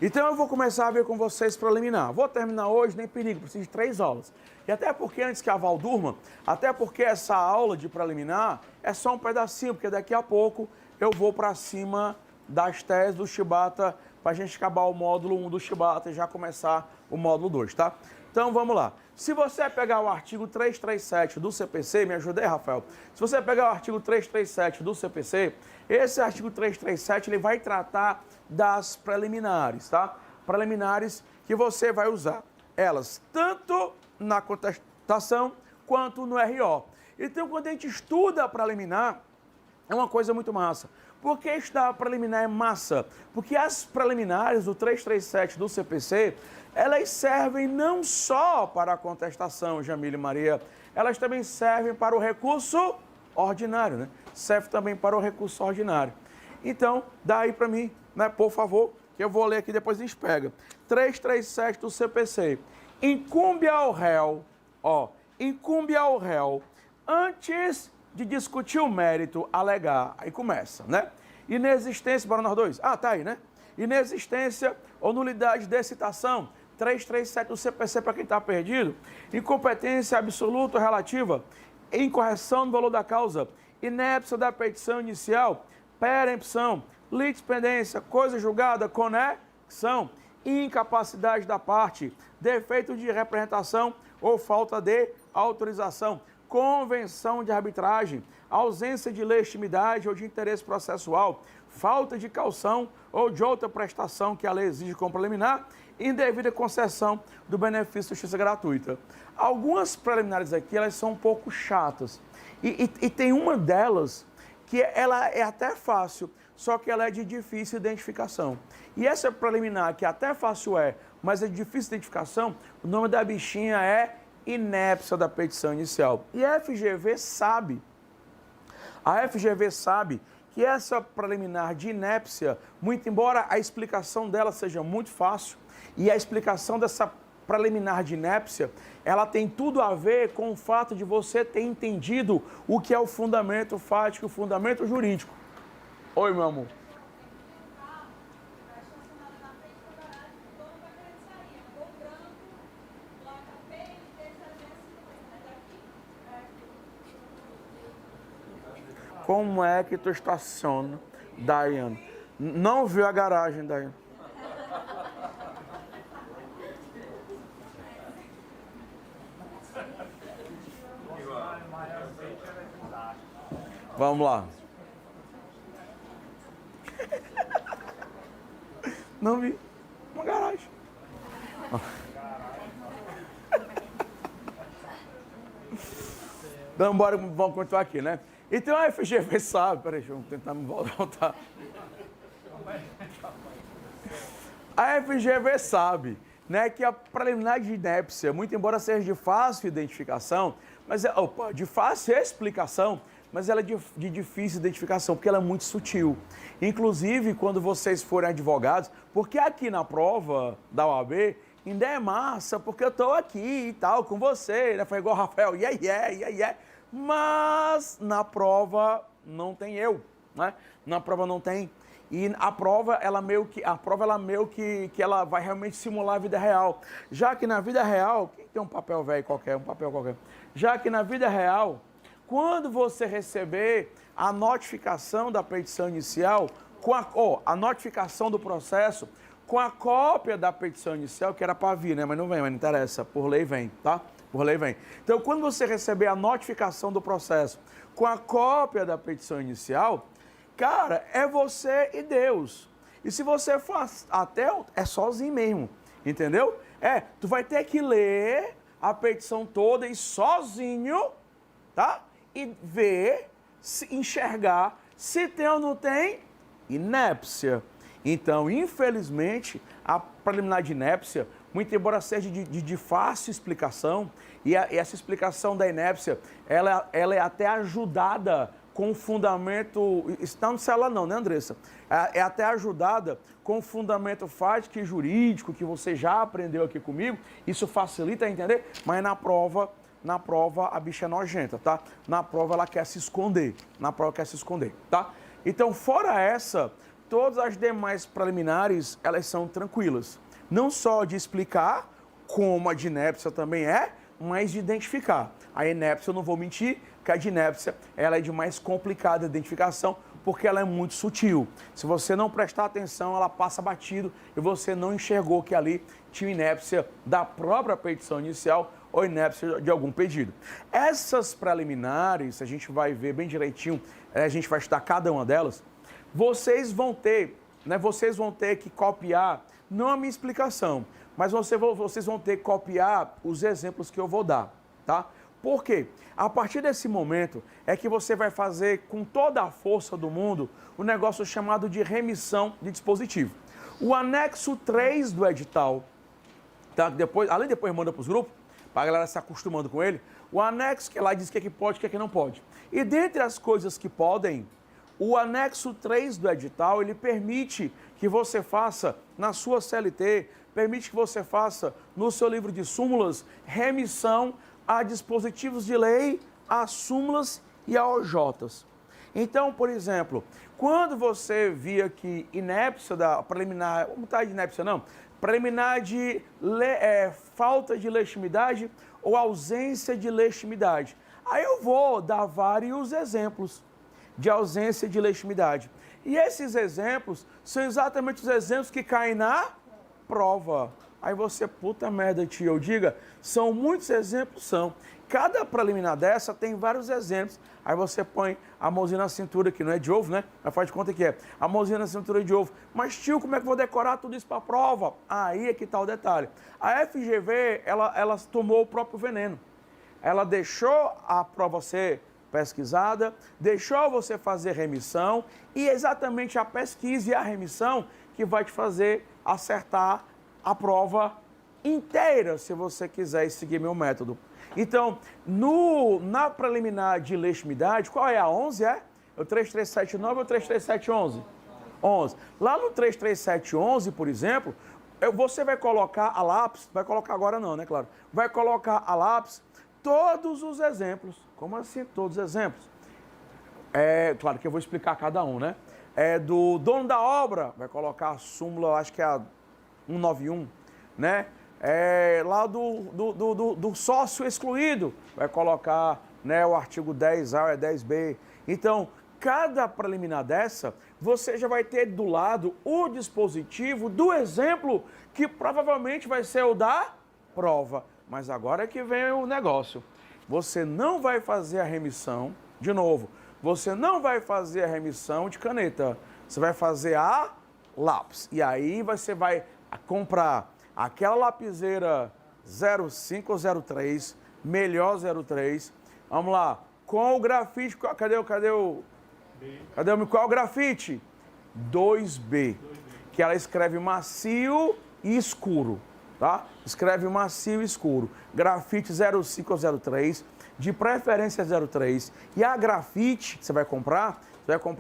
Então eu vou começar a ver com vocês preliminar. Vou terminar hoje, nem perigo, preciso de 3 aulas. E até porque antes que a Val durma, até porque essa aula de preliminar é só um pedacinho, porque daqui a pouco eu vou para cima das teses do Shibata para a gente acabar o módulo 1 do Shibata e já começar o módulo 2, tá? Então vamos lá. Se você pegar o artigo 337 do CPC, me ajuda aí, Rafael. Se você pegar o artigo 337 do CPC, esse artigo 337 ele vai tratar das preliminares, tá? Preliminares que você vai usar elas tanto na contestação quanto no RO. Então, quando a gente estuda a preliminar, é uma coisa muito massa. Por que estudar a preliminar é massa? Porque as preliminares do 337 do CPC, elas servem não só para a contestação, Jamile e Maria, elas também servem para o recurso ordinário, né? Serve também para o recurso ordinário. Então, dá aí para mim, né, por favor, que eu vou ler aqui depois a gente pega. 337 do CPC. Incumbe ao réu, incumbe ao réu, antes de discutir o mérito, alegar. Aí começa, né? Inexistência, bora nós dois. Ah, tá aí, né? Inexistência ou nulidade de citação. 337 do CPC para quem está perdido. Incompetência absoluta ou relativa. Incorreção do valor da causa. Inépcia da petição inicial. Perempção. Litispendência. Coisa julgada. Conexão. Incapacidade da parte. Defeito de representação ou falta de autorização. Convenção de arbitragem, ausência de legitimidade ou de interesse processual, falta de caução ou de outra prestação que a lei exige como preliminar, indevida concessão do benefício de justiça gratuita. Algumas preliminares aqui, elas são um pouco chatas. E tem uma delas que ela é até fácil, só que ela é de difícil identificação. E essa preliminar, que até fácil mas é de difícil identificação, o nome da bichinha é inépcia da petição inicial. E a FGV sabe que essa preliminar de inépcia, muito embora a explicação dela seja muito fácil, e a explicação dessa preliminar de inépcia, ela tem tudo a ver com o fato de você ter entendido o que é o fundamento fático e o fundamento jurídico. Oi, meu amor. Como é que tu estaciona, Daiane? Não viu a garagem, Daiane? Vamos lá. Não vi. Uma garagem. Então, bora, vamos continuar aqui, né? Então a FGV sabe, peraí, deixa eu tentar me voltar. A FGV sabe, né, que a preliminar de inépcia, muito embora seja de fácil identificação, mas de fácil explicação, mas ela é de difícil identificação, porque ela é muito sutil. Inclusive, quando vocês forem advogados, porque aqui na prova da OAB, ainda é massa, porque eu estou aqui e tal, com você, né? Foi igual o Rafael, yeah. Mas na prova não tem eu, né? Na prova não tem. E a prova, ela meio que ela vai realmente simular a vida real. Já que na vida real, quem tem um papel velho qualquer, já que na vida real, quando você receber a notificação da petição inicial, a notificação do processo, com a cópia da petição inicial, que era para vir, né? Mas não interessa, por lei vem, tá? Por lei vem. Então, quando você receber a notificação do processo com a cópia da petição inicial, cara, é você e Deus. E se você for até, é sozinho mesmo, entendeu? Tu vai ter que ler a petição toda e sozinho, tá? E ver, enxergar se tem ou não tem inépcia. Então, infelizmente, a preliminar de inépcia, muito embora seja de fácil explicação, e essa explicação da inépcia, ela é até ajudada com fundamento, está no celular não, né, Andressa? É até ajudada com fundamento fático e jurídico, que você já aprendeu aqui comigo, isso facilita a entender, mas na prova a bicha é nojenta, tá? Na prova ela quer se esconder, tá? Então, fora essa, todas as demais preliminares, elas são tranquilas. Não só de explicar, como a de inépcia também é, mas de identificar. A inépcia, eu não vou mentir, que a de inépcia, ela é de mais complicada identificação, porque ela é muito sutil. Se você não prestar atenção, ela passa batido e você não enxergou que ali tinha inépcia da própria petição inicial ou inépcia de algum pedido. Essas preliminares, a gente vai ver bem direitinho, a gente vai estudar cada uma delas, vocês vão ter que copiar, não a minha explicação, mas vocês vão ter que copiar os exemplos que eu vou dar, tá? Por quê? A partir desse momento é que você vai fazer com toda a força do mundo um negócio chamado de remissão de dispositivo. O anexo 3 do edital, tá? Depois manda para os grupos, para a galera se acostumando com ele, o anexo que lá diz o que pode e o que não pode. E dentre as coisas que podem, o anexo 3 do edital, ele permite que você faça na sua CLT, permite que você faça no seu livro de súmulas, remissão a dispositivos de lei, a súmulas e a OJs. Então, por exemplo, quando você via que inépcia da preliminar, não está de inépcia não, preliminar de falta de legitimidade ou ausência de legitimidade, aí eu vou dar vários exemplos de ausência de legitimidade. E esses exemplos são exatamente os exemplos que caem na prova. Aí você, puta merda, tio, eu diga, são muitos exemplos, são. Cada preliminar dessa tem vários exemplos. Aí você põe a mãozinha na cintura, que não é de ovo, né? Mas faz de conta que é. A mãozinha na cintura de ovo. Mas, tio, como é que eu vou decorar tudo isso para a prova? Aí é que está o detalhe. A FGV, ela tomou o próprio veneno. Ela deixou a prova ser pesquisada, deixou você fazer remissão, e exatamente a pesquisa e a remissão que vai te fazer acertar a prova inteira, se você quiser seguir meu método. Então, na preliminar de legitimidade, qual é a 11? É o 3379 ou 33711? 11. Lá no 33711, por exemplo, você vai colocar a lápis, vai colocar agora não, né, claro? Vai colocar a lápis todos os exemplos. Como assim todos os exemplos? Claro que eu vou explicar cada um, né? Do dono da obra, vai colocar a súmula, acho que é a 191, né? Lá do sócio excluído, vai colocar, né, o artigo 10A ou 10B. Então, cada preliminar dessa, você já vai ter do lado o dispositivo do exemplo que provavelmente vai ser o da prova. Mas agora é que vem o negócio. Você não vai fazer a remissão, de novo, você não vai fazer a remissão de caneta, você vai fazer a lápis. E aí você vai comprar aquela lapiseira 05 ou 03, melhor 03, vamos lá, com o grafite, qual é o grafite? 2B, que ela escreve macio e escuro, tá? Escreve macio e escuro, grafite 05 ou 03, de preferência 03, e a grafite que você vai comprar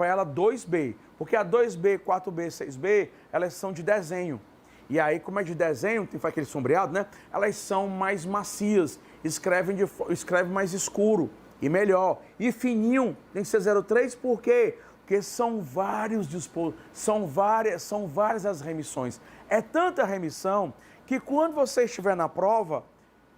ela 2B, porque a 2B, 4B, 6B, elas são de desenho. E aí, como é de desenho, tem aquele sombreado, né? Elas são mais macias, escreve mais escuro e melhor. E fininho, tem que ser 03, por quê? Porque são várias as remissões. É tanta remissão que quando você estiver na prova,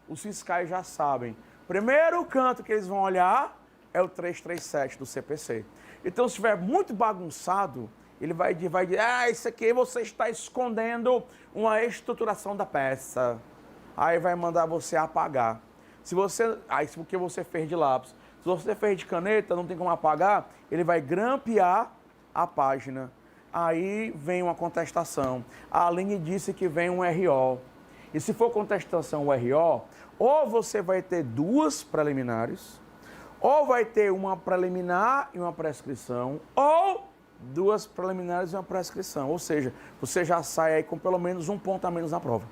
os fiscais já sabem. Primeiro canto que eles vão olhar é o 337 do CPC. Então, se estiver muito bagunçado, ele vai dizer, isso aqui você está escondendo uma estruturação da peça. Aí vai mandar você apagar. Porque você fez de lápis. Se você fez de caneta, não tem como apagar, ele vai grampear a página. Aí vem uma contestação. A Aline disse que vem um RO. E se for contestação RO, ou você vai ter duas preliminares, ou vai ter uma preliminar e uma prescrição, ou duas preliminares e uma prescrição. Ou seja, você já sai aí com pelo menos um ponto a menos na prova.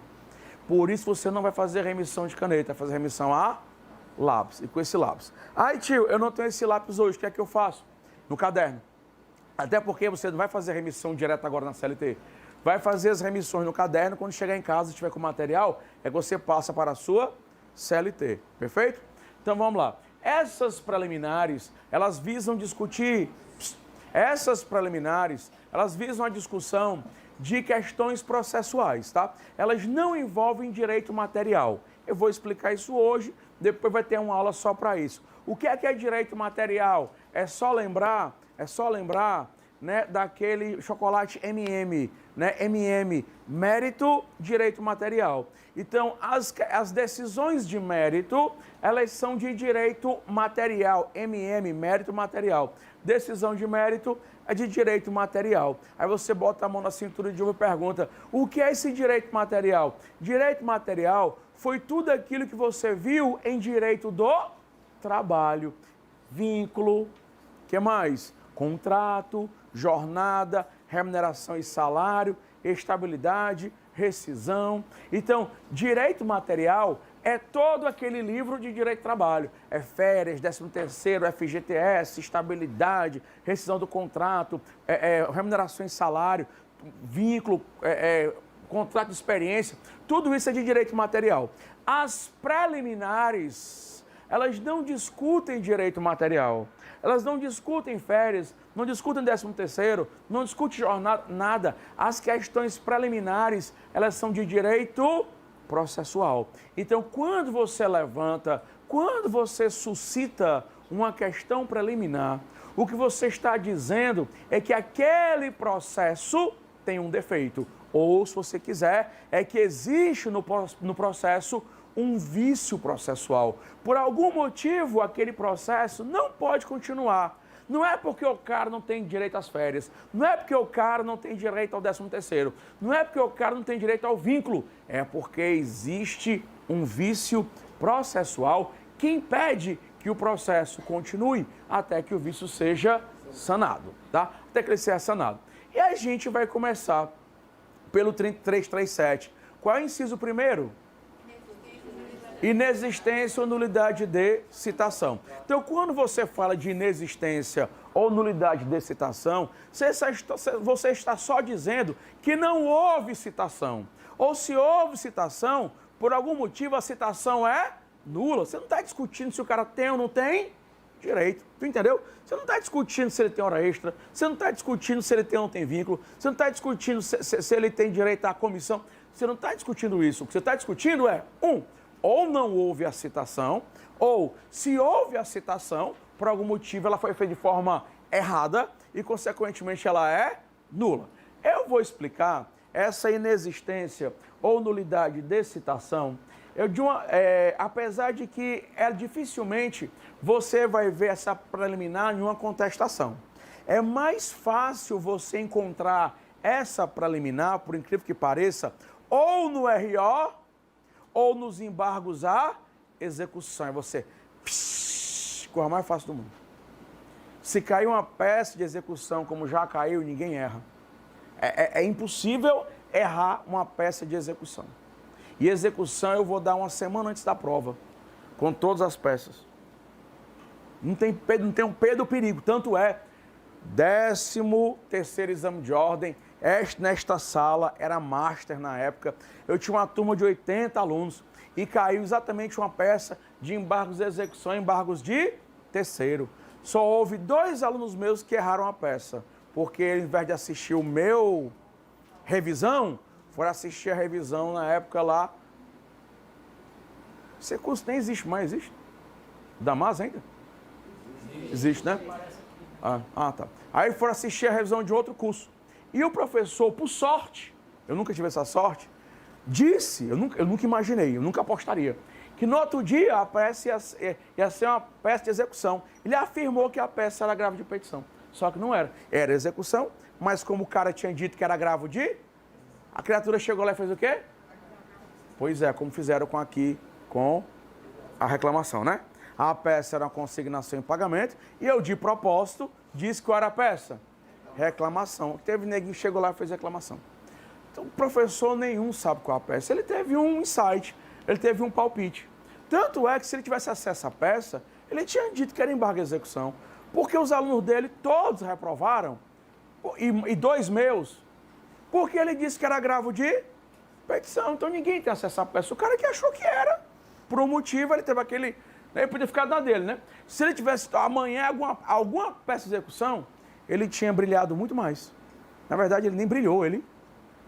Por isso você não vai fazer remissão de caneta, vai fazer remissão a lápis. E com esse lápis. Ai, tio, eu não tenho esse lápis hoje, o que é que eu faço? No caderno. Até porque você não vai fazer remissão direta agora na CLT. Vai fazer as remissões no caderno, quando chegar em casa e estiver com material, é que você passa para a sua CLT. Perfeito? Então vamos lá. Essas preliminares, elas visam discutir Essas preliminares, elas visam a discussão de questões processuais, tá? Elas não envolvem direito material. Eu vou explicar isso hoje, depois vai ter uma aula só para isso. O que é direito material? É só lembrar, né, daquele chocolate M&M, né? M&M, mérito, direito material. Então, as decisões de mérito, elas são de direito material. M&M, mérito material. Decisão de mérito é de direito material. Aí você bota a mão na cintura de ouro e pergunta, o que é esse direito material? Direito material foi tudo aquilo que você viu em direito do trabalho. Vínculo, que mais? Contrato, jornada, remuneração e salário, estabilidade, rescisão. Então, direito material é todo aquele livro de direito de trabalho. É férias, 13º, FGTS, estabilidade, rescisão do contrato, remuneração e salário, vínculo, contrato de experiência. Tudo isso é de direito material. As preliminares, elas não discutem direito material. Elas não discutem férias, não discutem 13º, não discutem jornada, nada. As questões preliminares, elas são de direito processual. Então, quando você levanta, quando você suscita uma questão preliminar, o que você está dizendo é que aquele processo tem um defeito. Ou, se você quiser, é que existe no processo um vício processual. Por algum motivo, aquele processo não pode continuar. Não é porque o cara não tem direito às férias, não é porque o cara não tem direito ao 13º, não é porque o cara não tem direito ao vínculo, é porque existe um vício processual que impede que o processo continue até que o vício seja sanado, tá? Até que ele seja sanado. E a gente vai começar pelo 337. Qual é o inciso primeiro? Inexistência ou nulidade de citação. Então, quando você fala de inexistência ou nulidade de citação, você está só dizendo que não houve citação. Ou se houve citação, por algum motivo a citação é nula. Você não está discutindo se o cara tem ou não tem direito. Tu entendeu? Você não está discutindo se ele tem hora extra, você não está discutindo se ele tem ou não tem vínculo, você não está discutindo se ele tem direito à comissão. Você não está discutindo isso. O que você está discutindo é, ou não houve a citação, ou se houve a citação, por algum motivo ela foi feita de forma errada e, consequentemente, ela é nula. Eu vou explicar essa inexistência ou nulidade de citação, apesar de que dificilmente você vai ver essa preliminar em uma contestação. É mais fácil você encontrar essa preliminar, por incrível que pareça, ou no RO, ou nos embargos à execução. É você, coisa mais fácil do mundo. Se cair uma peça de execução como já caiu, ninguém erra. É impossível errar uma peça de execução. E execução eu vou dar uma semana antes da prova, com todas as peças. Não tem um P do perigo. Tanto é, 13º exame de ordem, nesta sala, era master na época, eu tinha uma turma de 80 alunos e caiu exatamente uma peça de embargos de execução, embargos de terceiro. Só houve 2 alunos meus que erraram a peça, porque ao invés de assistir o meu revisão, foram assistir a revisão na época lá. Esse curso nem existe mais, existe? Damas ainda? Existe, né? Tá. Aí foram assistir a revisão de outro curso. E o professor, por sorte, eu nunca tive essa sorte, disse, eu nunca imaginei, eu nunca apostaria, que no outro dia a peça ia ser uma peça de execução. Ele afirmou que a peça era agravo de petição. Só que não era. Era execução, mas como o cara tinha dito que era agravo de... A criatura chegou lá e fez o quê? Pois é, como fizeram com a reclamação, né? A peça era uma consignação em pagamento e eu, de propósito, disse qual era a peça. Reclamação. Teve neguinho que chegou lá e fez reclamação. Então, o professor nenhum sabe qual é a peça. Ele teve um insight, ele teve um palpite. Tanto é que se ele tivesse acesso à peça, ele tinha dito que era embargo de execução. Porque os alunos dele, todos reprovaram, e 2 meus, porque ele disse que era agravo de petição. Então, ninguém tem acesso à peça. O cara que achou que era, por um motivo, ele teve aquele... Ele podia ficar na dele, né? Se ele tivesse amanhã alguma peça de execução, ele tinha brilhado muito mais. Na verdade, ele nem brilhou,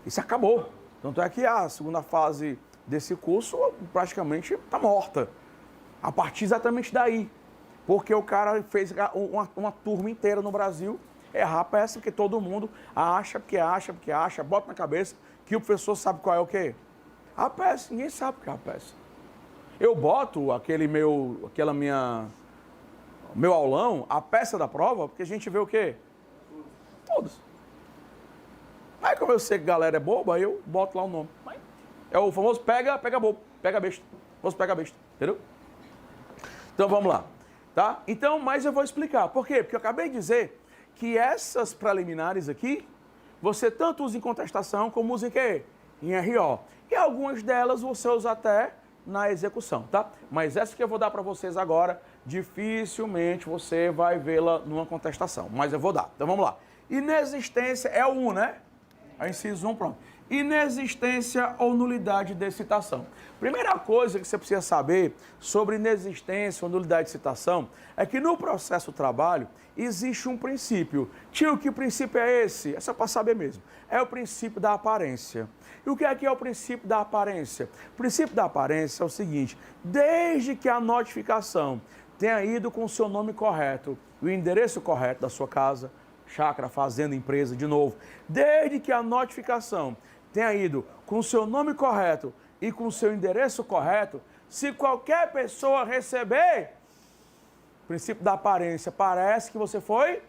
isso acabou. Tanto é que a segunda fase desse curso praticamente está morta. A partir exatamente daí. Porque o cara fez uma turma inteira no Brasil errar a peça, porque todo mundo acha, bota na cabeça que o professor sabe qual é o quê? A peça, ninguém sabe o que é a peça. Eu boto meu aulão, a peça da prova, porque a gente vê o quê? Todos. Aí como eu sei que a galera é boba, aí eu boto lá o nome. É o famoso pega bobo, pega besta. Famoso pega besta, entendeu? Então vamos lá, tá? Então, mas eu vou explicar. Por quê? Porque eu acabei de dizer que essas preliminares aqui, você tanto usa em contestação como usa em quê? Em RO. E algumas delas você usa até na execução, tá? Mas essa que eu vou dar para vocês agora, dificilmente você vai vê-la numa contestação. Mas eu vou dar. Então vamos lá. Inexistência é o 1, né? A inciso 1, pronto. Inexistência ou nulidade de citação. Primeira coisa que você precisa saber sobre inexistência ou nulidade de citação é que no processo do trabalho existe um princípio. Tio, que princípio é esse? É só para saber mesmo. É o princípio da aparência. E o que é o princípio da aparência? O princípio da aparência é o seguinte: desde que a notificação tenha ido com o seu nome correto, o endereço correto da sua casa, chácara, fazenda, empresa, de novo, desde que a notificação tenha ido com o seu nome correto e com o seu endereço correto, se qualquer pessoa receber, princípio da aparência, parece que você foi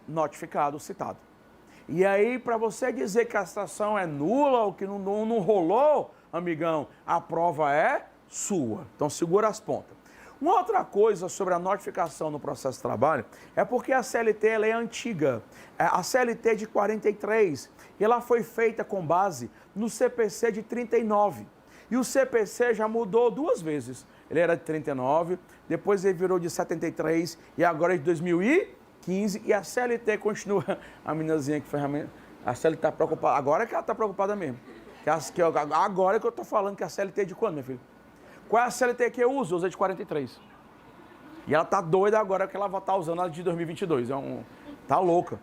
notificado, citado. E aí, para você dizer que a citação é nula ou que não rolou, amigão, a prova é sua. Então, segura as pontas. Uma outra coisa sobre a notificação no processo de trabalho é porque a CLT ela é antiga. A CLT é de 43 e ela foi feita com base no CPC de 39. E o CPC já mudou 2 vezes. Ele era de 39, depois ele virou de 73 e agora é de 2015. E a CLT continua. A meninazinha que foi a CLT está preocupada. Agora que ela está preocupada mesmo. Agora que eu estou falando que a CLT é de quando, meu filho? Qual é a CLT que eu uso? Eu uso a de 43. E ela tá doida agora que ela vai estar usando a de 2022. Tá louca.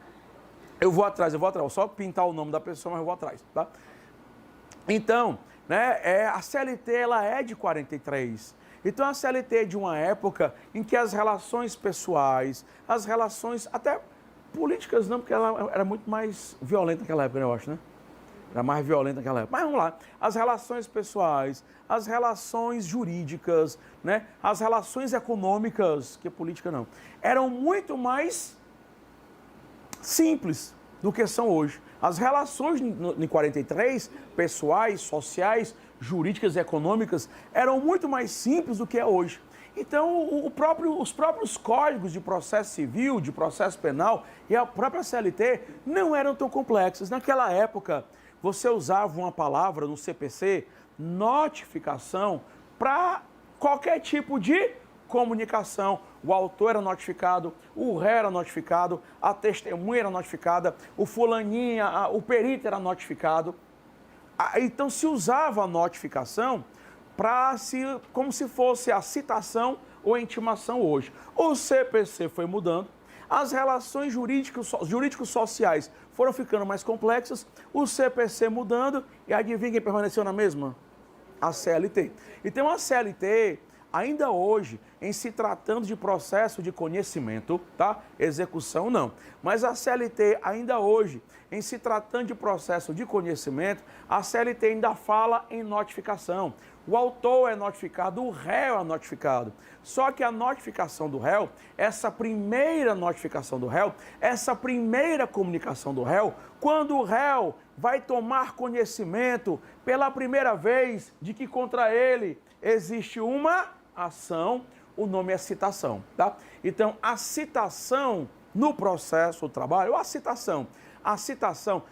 Eu vou atrás. Vou só pintar o nome da pessoa, mas eu vou atrás, tá? Então, né, a CLT ela é de 43. Então a CLT é de uma época em que as relações pessoais, as relações até políticas não, porque ela era muito mais violenta naquela época, eu acho, né? Era mais violenta naquela época. Mas vamos lá. As relações pessoais, as relações jurídicas, né? As relações econômicas, que política não, eram muito mais simples do que são hoje. As relações em 43, pessoais, sociais, jurídicas e econômicas, eram muito mais simples do que é hoje. Então, os próprios códigos de processo civil, de processo penal e a própria CLT não eram tão complexos. Naquela época, você usava uma palavra no CPC, notificação, para qualquer tipo de comunicação. O autor era notificado, o réu era notificado, a testemunha era notificada, o fulaninha, o perito era notificado. Então se usava a notificação como se fosse a citação ou a intimação hoje. O CPC foi mudando, as relações jurídico-sociais foram ficando mais complexas, o CPC mudando, e adivinha quem permaneceu na mesma? A CLT. Então a CLT, ainda hoje, em se tratando de processo de conhecimento, tá? Execução não. Mas a CLT, ainda hoje, em se tratando de processo de conhecimento, a CLT ainda fala em notificação. O autor é notificado, o réu é notificado. Só que a notificação do réu, essa primeira notificação do réu, essa primeira comunicação do réu, quando o réu vai tomar conhecimento pela primeira vez de que contra ele existe uma ação, o nome é citação, tá? Então, a citação no processo do trabalho, ou a citação,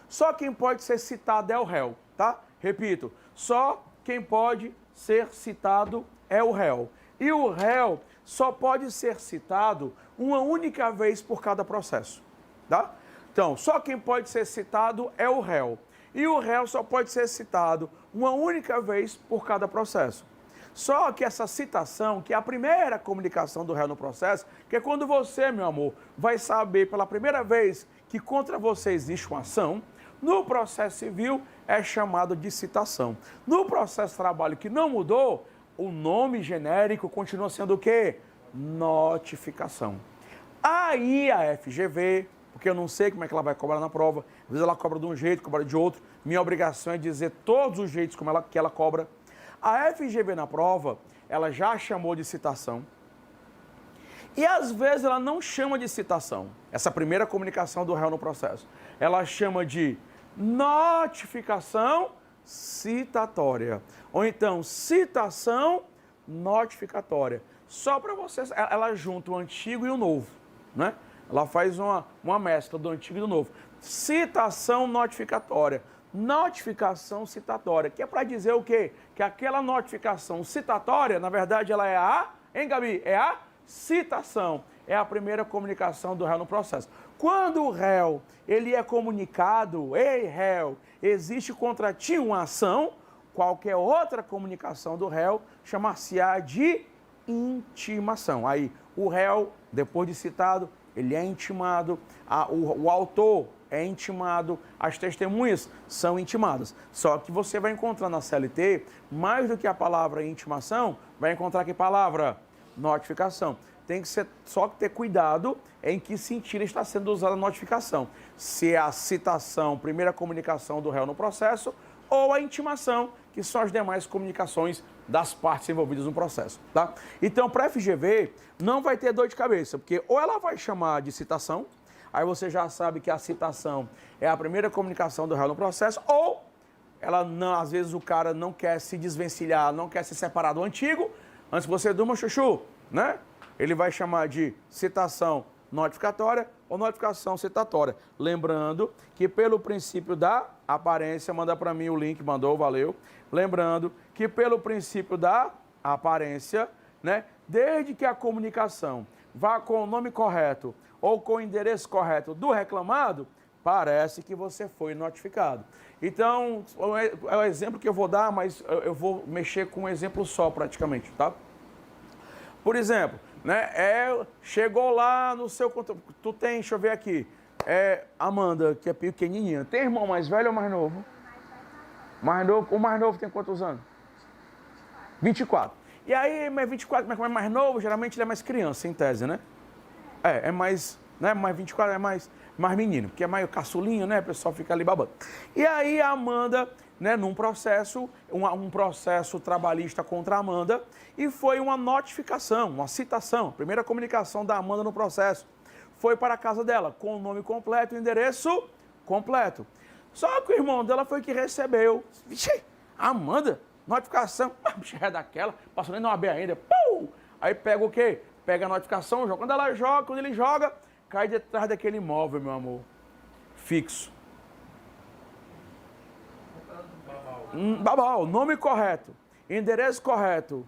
só quem pode ser citado é o réu, tá? Repito, só quem pode ser citado é o réu. E o réu só pode ser citado uma única vez por cada processo, tá? Então, só quem pode ser citado é o réu. E o réu só pode ser citado uma única vez por cada processo. Só que essa citação, que é a primeira comunicação do réu no processo, que é quando você, meu amor, vai saber pela primeira vez que contra você existe uma ação, no processo civil é chamado de citação. No processo de trabalho que não mudou, o nome genérico continua sendo o quê? Notificação. Aí a FGV, porque eu não sei como é que ela vai cobrar na prova, às vezes ela cobra de um jeito, cobra de outro, minha obrigação é dizer todos os jeitos que ela cobra. A FGV na prova, ela já chamou de citação, e às vezes ela não chama de citação, essa primeira comunicação do réu no processo. Ela chama de notificação citatória. Ou então, citação notificatória. Só para vocês, ela junta o antigo e o novo, né? Ela faz uma mescla do antigo e do novo. Citação notificatória. Notificação citatória, que é para dizer o quê? Que aquela notificação citatória, na verdade, ela é hein, Gabi? É a citação. É a primeira comunicação do réu no processo. Quando o réu, ele é comunicado, ei, réu, existe contra ti uma ação, qualquer outra comunicação do réu chamar-se-á de intimação. Aí, o réu, depois de citado, ele é intimado, o autor é intimado, as testemunhas são intimadas. Só que você vai encontrar na CLT, mais do que a palavra intimação, vai encontrar que palavra? Notificação. Tem que ser só que ter cuidado em que sentido está sendo usada a notificação. Se é a citação, primeira comunicação do réu no processo, ou a intimação, que são as demais comunicações das partes envolvidas no processo, tá? Então, para a FGV, não vai ter dor de cabeça, porque ou ela vai chamar de citação, aí você já sabe que a citação é a primeira comunicação do réu no processo, ou ela não, às vezes o cara não quer se desvencilhar, não quer se separar do antigo, antes que você durma, chuchu, né? Ele vai chamar de citação notificatória ou notificação citatória. Lembrando que pelo princípio da aparência, manda para mim o link, mandou, valeu. Lembrando que pelo princípio da aparência, né, desde que a comunicação vá com o nome correto ou com o endereço correto do reclamado, parece que você foi notificado. Então, é o exemplo que eu vou dar, mas eu vou mexer com um exemplo só praticamente, tá? Por exemplo, né, chegou lá no seu... Tu tem, deixa eu ver aqui, Amanda, que é pequenininha. Tem irmão mais velho ou mais novo? Mais novo. O mais novo tem quantos anos? 24. E aí, mas 24, como é mais novo, geralmente ele é mais criança, em tese, né? É mais, né, mais 24 é mais menino, porque é mais caçulinho, né? O pessoal fica ali babando. E aí a Amanda, né, num processo, um processo trabalhista contra a Amanda, e foi uma notificação, uma citação, primeira comunicação da Amanda no processo. Foi para a casa dela, com o nome completo, o endereço completo. Só que o irmão dela foi que recebeu. Vixe, Amanda, notificação, a bicha é daquela, passou nem na OAB ainda. Pum! Aí pega o quê? Pega a notificação, joga. Quando ele joga, cai detrás daquele imóvel, meu amor, fixo. Babau, nome correto, endereço correto.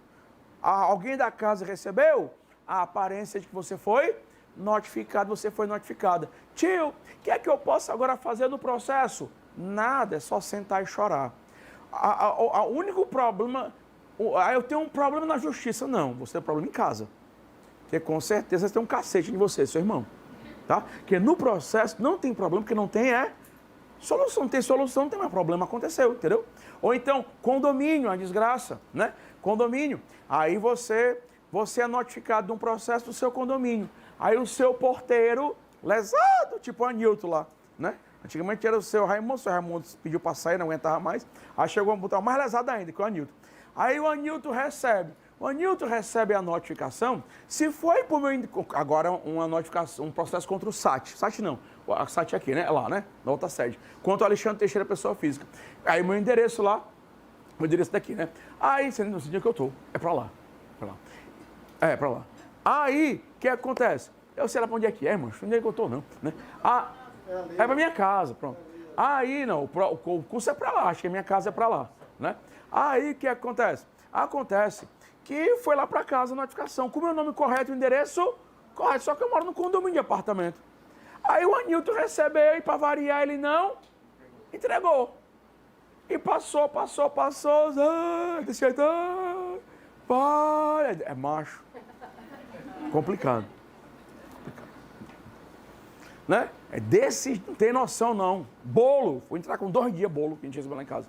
Alguém da casa recebeu a aparência de que você foi notificado, você foi notificada. Tio, o que é que eu posso agora fazer no processo? Nada, é só sentar e chorar. O único problema, eu tenho um problema na justiça. Não, você tem um problema em casa. Porque com certeza você tem um cacete em você, seu irmão. Tá? Porque no processo não tem problema, porque não tem solução. Não tem solução, não tem mais problema, aconteceu, entendeu? Ou então, condomínio, a desgraça, né? Condomínio. Aí você é notificado de um processo do seu condomínio. Aí o seu porteiro, lesado, tipo o Anilton lá, né? Antigamente era o seu Raimundo pediu para sair, não aguentava mais. Aí chegou a botar mais lesado ainda, que o Anilton. Aí o Anilton recebe a notificação, se foi por meu... Agora uma notificação, um processo contra o SAT. SAT não, a SAT é aqui, né? É lá, né? Na outra sede. Contra o Alexandre Teixeira, pessoa física. Aí meu endereço lá, o endereço daqui, né? Aí, você não sei onde que eu tô. É pra lá. É, pra lá. Aí, o que acontece? Eu sei lá pra onde é que é, mano. Onde é que eu tô, não, né? É pra minha casa, pronto. Aí, não, o curso é pra lá, acho que a minha casa é pra lá, né? Aí, o que acontece? Acontece que foi lá pra casa a notificação, com o meu nome correto, o endereço correto, só que eu moro no condomínio de apartamento. Aí o Anilton recebeu e pra variar ele não entregou. E passou, desse jeito, é macho. Complicado. né? É desse, não tem noção não. Bolo, vou entrar com 2 dias bolo que a gente recebeu lá em casa.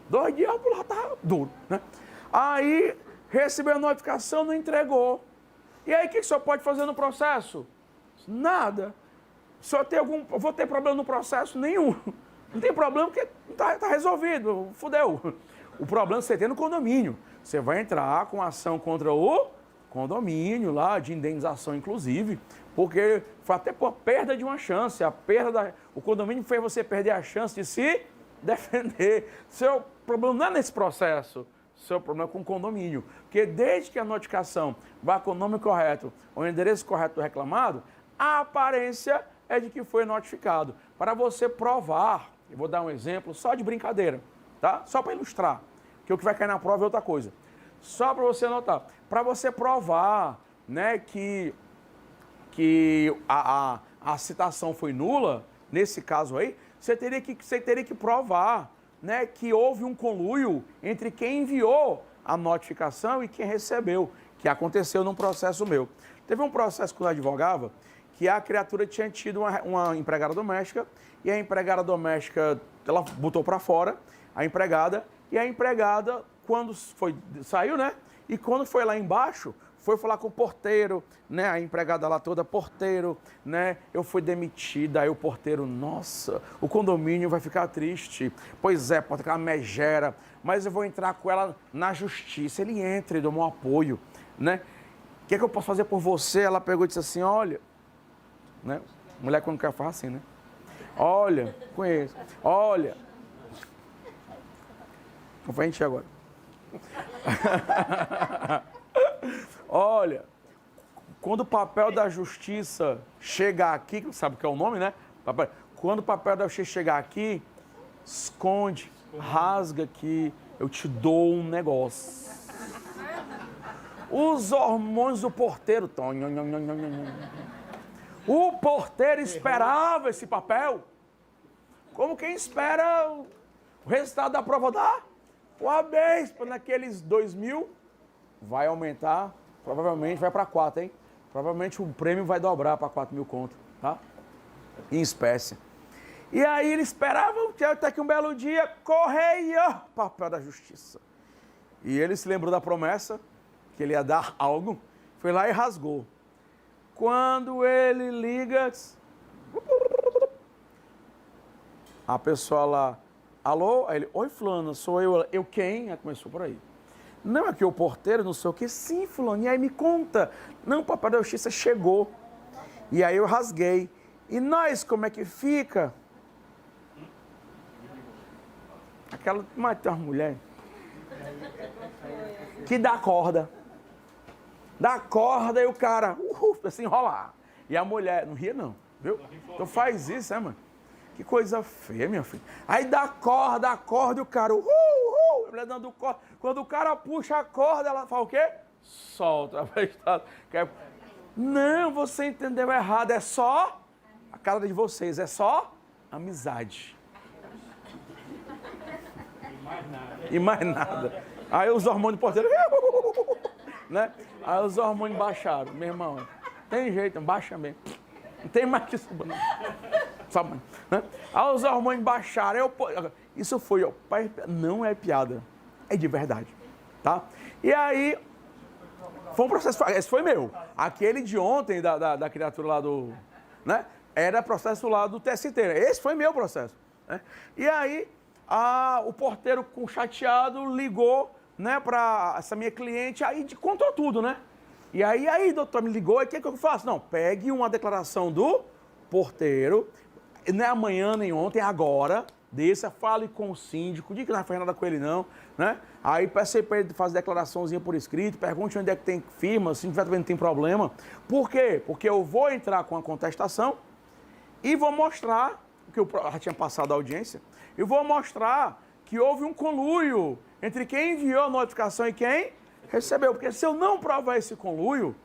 2 dias o bolo já estava duro, né? Aí recebeu a notificação, não entregou. E aí o que o senhor pode fazer no processo? Nada. O senhor tem vou ter problema no processo? Nenhum. Não tem problema porque tá resolvido, fudeu. O problema você tem no condomínio. Você vai entrar com ação contra o condomínio lá, de indenização inclusive, porque foi até por perda de uma chance. O condomínio fez você perder a chance de se defender. Seu problema não é nesse processo. Seu problema é com o condomínio. Porque desde que a notificação vá com o nome correto, o endereço correto do reclamado, a aparência é de que foi notificado. Para você provar, eu vou dar um exemplo só de brincadeira, tá? Só para ilustrar, que o que vai cair na prova é outra coisa. Só para você anotar. Para você provar, né, que a citação foi nula, nesse caso aí, você teria que provar, né, que houve um conluio entre quem enviou a notificação e quem recebeu, que aconteceu num processo meu. Teve um processo que eu advogava, que a criatura tinha tido uma empregada doméstica, e a empregada doméstica, ela botou para fora a empregada, e a empregada, quando saiu, né, e quando foi lá embaixo, foi falar com o porteiro, né, a empregada lá toda, porteiro, né, eu fui demitida, aí o porteiro, nossa, o condomínio vai ficar triste, pois é, pode ficar uma megera, mas eu vou entrar com ela na justiça, ele entra e dá um apoio, né, o que é que eu posso fazer por você? Ela pegou e disse assim, olha, né, mulher quando quer falar assim, né, olha, conheço, olha, não foi a gente agora. Olha, quando o papel da justiça chegar aqui, sabe o que é o nome, né? Quando o papel da justiça chegar aqui, esconde, rasga aqui, eu te dou um negócio. Os hormônios do porteiro. O porteiro esperava esse papel. Como quem espera o resultado da prova dar? Uma vez, naqueles 2.000, vai aumentar, provavelmente vai para 4, hein? Provavelmente o prêmio vai dobrar para 4.000 conto, tá? Em espécie. E aí ele esperava, até que um belo dia, correia, papel da justiça. E ele se lembrou da promessa, que ele ia dar algo, foi lá e rasgou. Quando ele liga, a pessoa lá, alô? Aí ele, oi fulano, sou eu. Eu quem? Aí começou por aí. Não, é que o porteiro, não sei o quê. Sim, fulano. E aí me conta. Não, o papel da justiça chegou. E aí eu rasguei. E nós, como é que fica? Mas tem uma mulher que dá corda. Dá corda e o cara, assim, enrolar. E a mulher, não ria não, viu? Então faz isso, mano? Que coisa feia, minha filha. Aí dá corda e o cara, a mulher dando corda. Quando o cara puxa a corda, ela fala o quê? Solta. Não, você entendeu errado. É só, a cara de vocês, é só amizade. E mais nada. Aí os hormônios porteiros, né? Aí os hormônios baixaram. Meu irmão, tem jeito, baixa mesmo. Não tem mais que isso. Sabe, né? Aí os hormônios baixaram. Isso foi, não é piada, é de verdade, tá? E aí, foi um processo, esse foi meu. Aquele de ontem, da criatura lá do, né? Era processo lá do TST, esse foi meu processo, né? E aí, o porteiro chateado ligou, né, para essa minha cliente, aí contou tudo, né? E aí, doutor, me ligou, e o que eu faço? Não, pegue uma declaração do porteiro, não é amanhã nem ontem, agora, desça, fale com o síndico, diga que não faz nada com ele não, né? Aí peça para ele fazer declaraçãozinha por escrito, pergunte onde é que tem firma, se não tiver vendo tem problema. Por quê? Porque eu vou entrar com a contestação e vou mostrar, que eu já tinha passado a audiência, eu vou mostrar que houve um conluio entre quem enviou a notificação e quem recebeu. Porque se eu não provar esse conluio,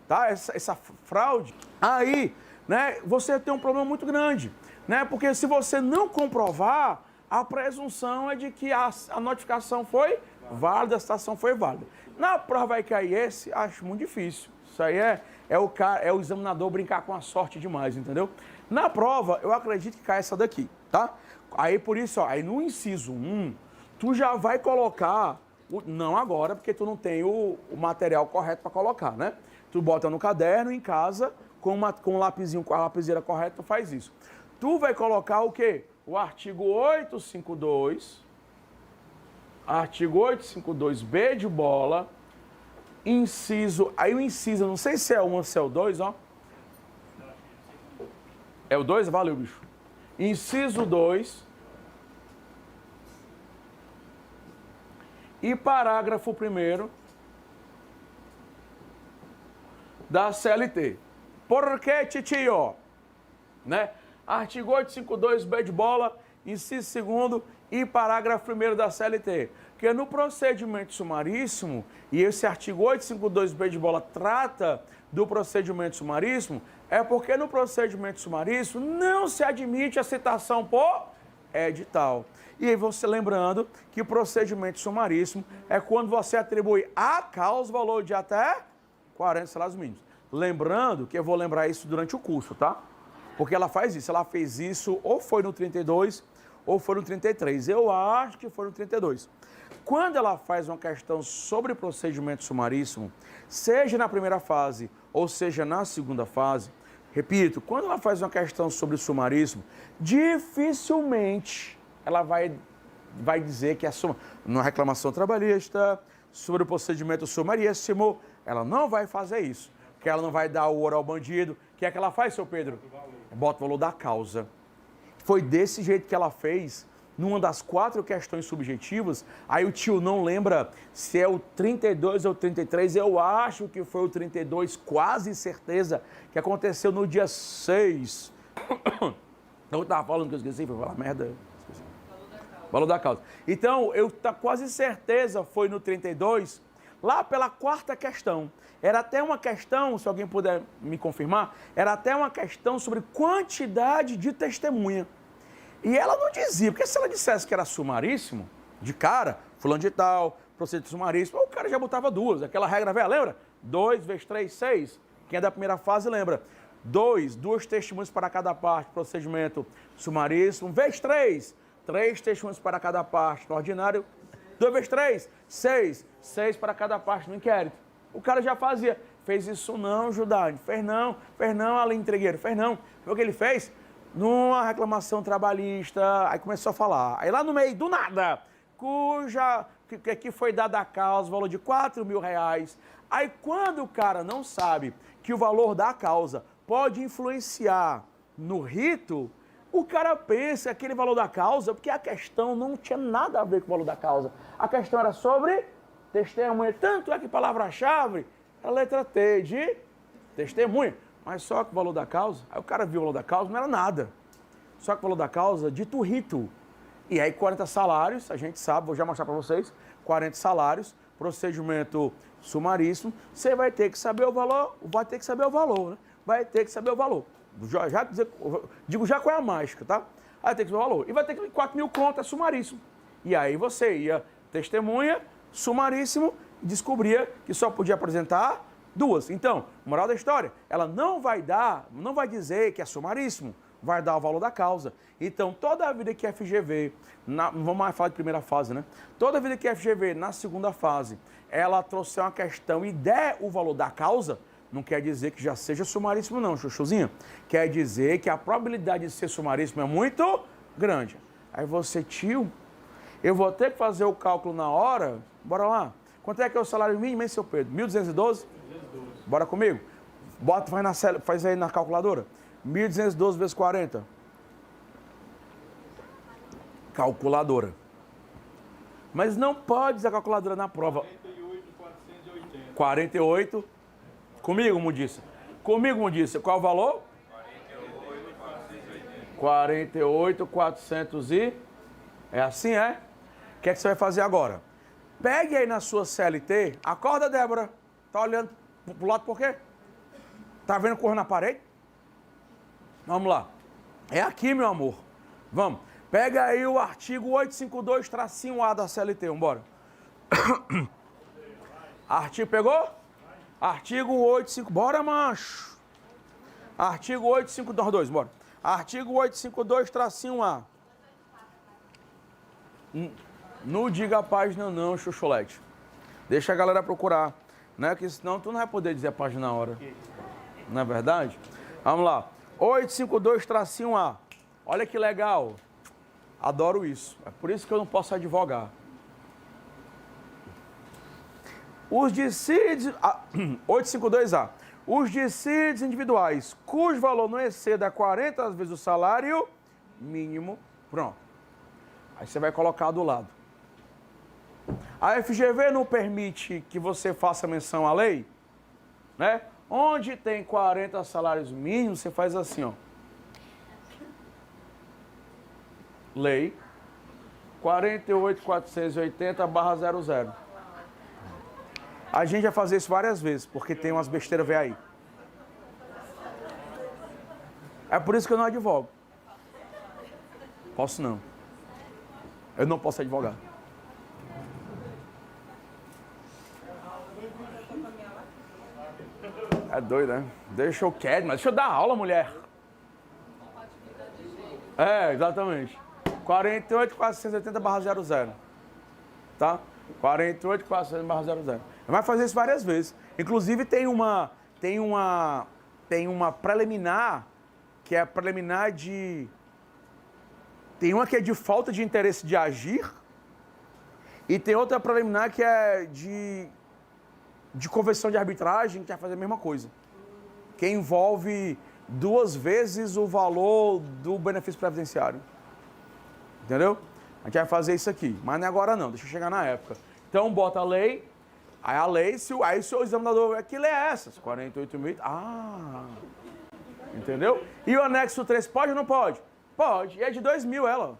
tá? Essa fraude, aí, né, você tem um problema muito grande, né? Porque se você não comprovar, a presunção é de que a notificação foi Válida, a citação foi válida. Na prova vai cair esse, acho muito difícil. Isso aí é o examinador brincar com a sorte demais, entendeu? Na prova, eu acredito que cai essa daqui, tá? Aí por isso, ó, aí no inciso 1, tu já vai colocar, não agora, porque tu não tem o material correto para colocar, né? Tu bota no caderno, em casa, com um lapisinho, com a lapiseira correta, tu faz isso. Tu vai colocar o quê? O artigo 852, artigo 852B de bola, inciso, aí o inciso, não sei se é o 1 ou se é o 2, ó. É o 2? Valeu, bicho. Inciso 2. E parágrafo 1º da CLT. Por que, titio? Né? Artigo 852B de bola, inciso 2º e parágrafo 1º da CLT. Porque no procedimento sumaríssimo, e esse artigo 852B de bola trata do procedimento sumaríssimo, é porque no procedimento sumaríssimo não se admite a citação por edital. E aí você lembrando que o procedimento sumaríssimo é quando você atribui à causa valor de até 40 salários mínimos. Lembrando que eu vou lembrar isso durante o curso, tá? Porque ela faz isso, ela fez isso ou foi no 32 ou foi no 33. Eu acho que foi no 32. Quando ela faz uma questão sobre procedimento sumaríssimo, seja na primeira fase ou seja na segunda fase, repito, quando ela faz uma questão sobre sumaríssimo, dificilmente ela vai dizer que numa reclamação trabalhista, sobre o procedimento sumaríssimo, ela não vai fazer isso. Que ela não vai dar o ouro ao bandido. O que é que ela faz, seu Pedro? Bota o valor da causa. Foi desse jeito que ela fez numa das 4 questões subjetivas. Aí o tio não lembra se é o 32 ou o 33. Eu acho que foi o 32, quase certeza, que aconteceu no dia 6. Eu estava falando que eu esqueci, foi falar merda. Esqueci. Valor da causa. Então, eu quase certeza foi no 32, lá pela 4ª questão. Era até uma questão, se alguém puder me confirmar, era até uma questão sobre quantidade de testemunha. E ela não dizia, porque se ela dissesse que era sumaríssimo, de cara, fulano de tal, procedimento sumaríssimo, o cara já botava 2. Aquela regra velha, lembra? 2 vezes 3, 6. Quem é da primeira fase lembra. 2 testemunhas para cada parte, procedimento sumaríssimo. Vezes 3, 3 testemunhas para cada parte no ordinário. 2 vezes 3, 6. 6 para cada parte no inquérito. O cara já fazia. Fez isso não, Judá. Fez não, Aline Trigueiro. Fez não. Foi o que ele fez? Numa reclamação trabalhista, aí começou a falar. Aí lá no meio, do nada, que foi dada a causa, valor de R$4.000. Aí quando o cara não sabe que o valor da causa pode influenciar no rito, o cara pensa aquele valor da causa, porque a questão não tinha nada a ver com o valor da causa. A questão era sobre testemunha. Tanto é que palavra-chave é a letra T de testemunha. Mas só que o valor da causa, aí o cara viu o valor da causa, não era nada. Só que o valor da causa, dito rito. E aí 40 salários, a gente sabe, vou já mostrar para vocês, 40 salários, procedimento sumaríssimo, você vai ter que saber o valor, vai ter que saber o valor, né? Vai ter que saber o valor. Digo já qual é a mágica, tá? Aí tem que saber o valor. E vai ter que 4.000 conto, é sumaríssimo. E aí você ia, testemunha, sumaríssimo, e descobria que só podia apresentar 2. Então, moral da história, ela não vai dizer que é sumaríssimo, vai dar o valor da causa. Então, toda a vida que a FGV, vamos mais falar de primeira fase, né? Toda a vida que a FGV, na segunda fase, ela trouxer uma questão e der o valor da causa, não quer dizer que já seja sumaríssimo não, chuchuzinho. Quer dizer que a probabilidade de ser sumaríssimo é muito grande. Aí você, tio, eu vou ter que fazer o cálculo na hora, bora lá. Quanto é que é o salário mínimo, hein, seu Pedro? 1.212? Bora comigo? Bota, faz aí na calculadora. 1.212 vezes 40. Calculadora. Mas não pode usar calculadora na prova. 48.480. 48. Comigo, Mudiça. Comigo, Mudiça. Qual o valor? 48.400 e... É assim, é? O que é que você vai fazer agora? Pegue aí na sua CLT. Acorda, Débora. Tá olhando pro lado por quê? Tá vendo cor na parede? Vamos lá. É aqui, meu amor. Vamos. Pega aí o artigo 852-A da CLT. Vambora. Artigo, pegou? Artigo 852, bora, macho. Artigo 852, bora. Artigo 852-1A. Não diga a página não, chuchulete. Deixa a galera procurar, né? Que senão tu não vai poder dizer a página na hora. Não é verdade? Vamos lá. 852-1A. Olha que legal. Adoro isso. É por isso que eu não posso advogar. Os dissídios... 852A. Os dissídios individuais cujo valor não exceda 40 vezes o salário mínimo. Pronto. Aí você vai colocar do lado. A FGV não permite que você faça menção à lei, né? Onde tem 40 salários mínimos, você faz assim, ó. Lei 48.480/00. A gente vai fazer isso várias vezes, porque tem umas besteiras ver aí. É por isso que eu não advogo. Posso não. Eu não posso advogar. É doido, né? Deixa eu quieto, mas deixa eu dar aula, mulher. É, exatamente. 48.480/00. Tá? 48.480/00. Vai fazer isso várias vezes. Inclusive tem uma preliminar, que é a preliminar de... Tem uma que é de falta de interesse de agir e tem outra preliminar que é de conversão de arbitragem, que vai fazer a mesma coisa. Que envolve 2 vezes o valor do benefício previdenciário. Entendeu? A gente vai fazer isso aqui, mas não é agora não, deixa eu chegar na época. Então bota a lei, aí a lei, aí se o examinador ver que lei é essa? 48 mil, entendeu? E o anexo 3 pode ou não pode? Pode, e é de 2000 ela.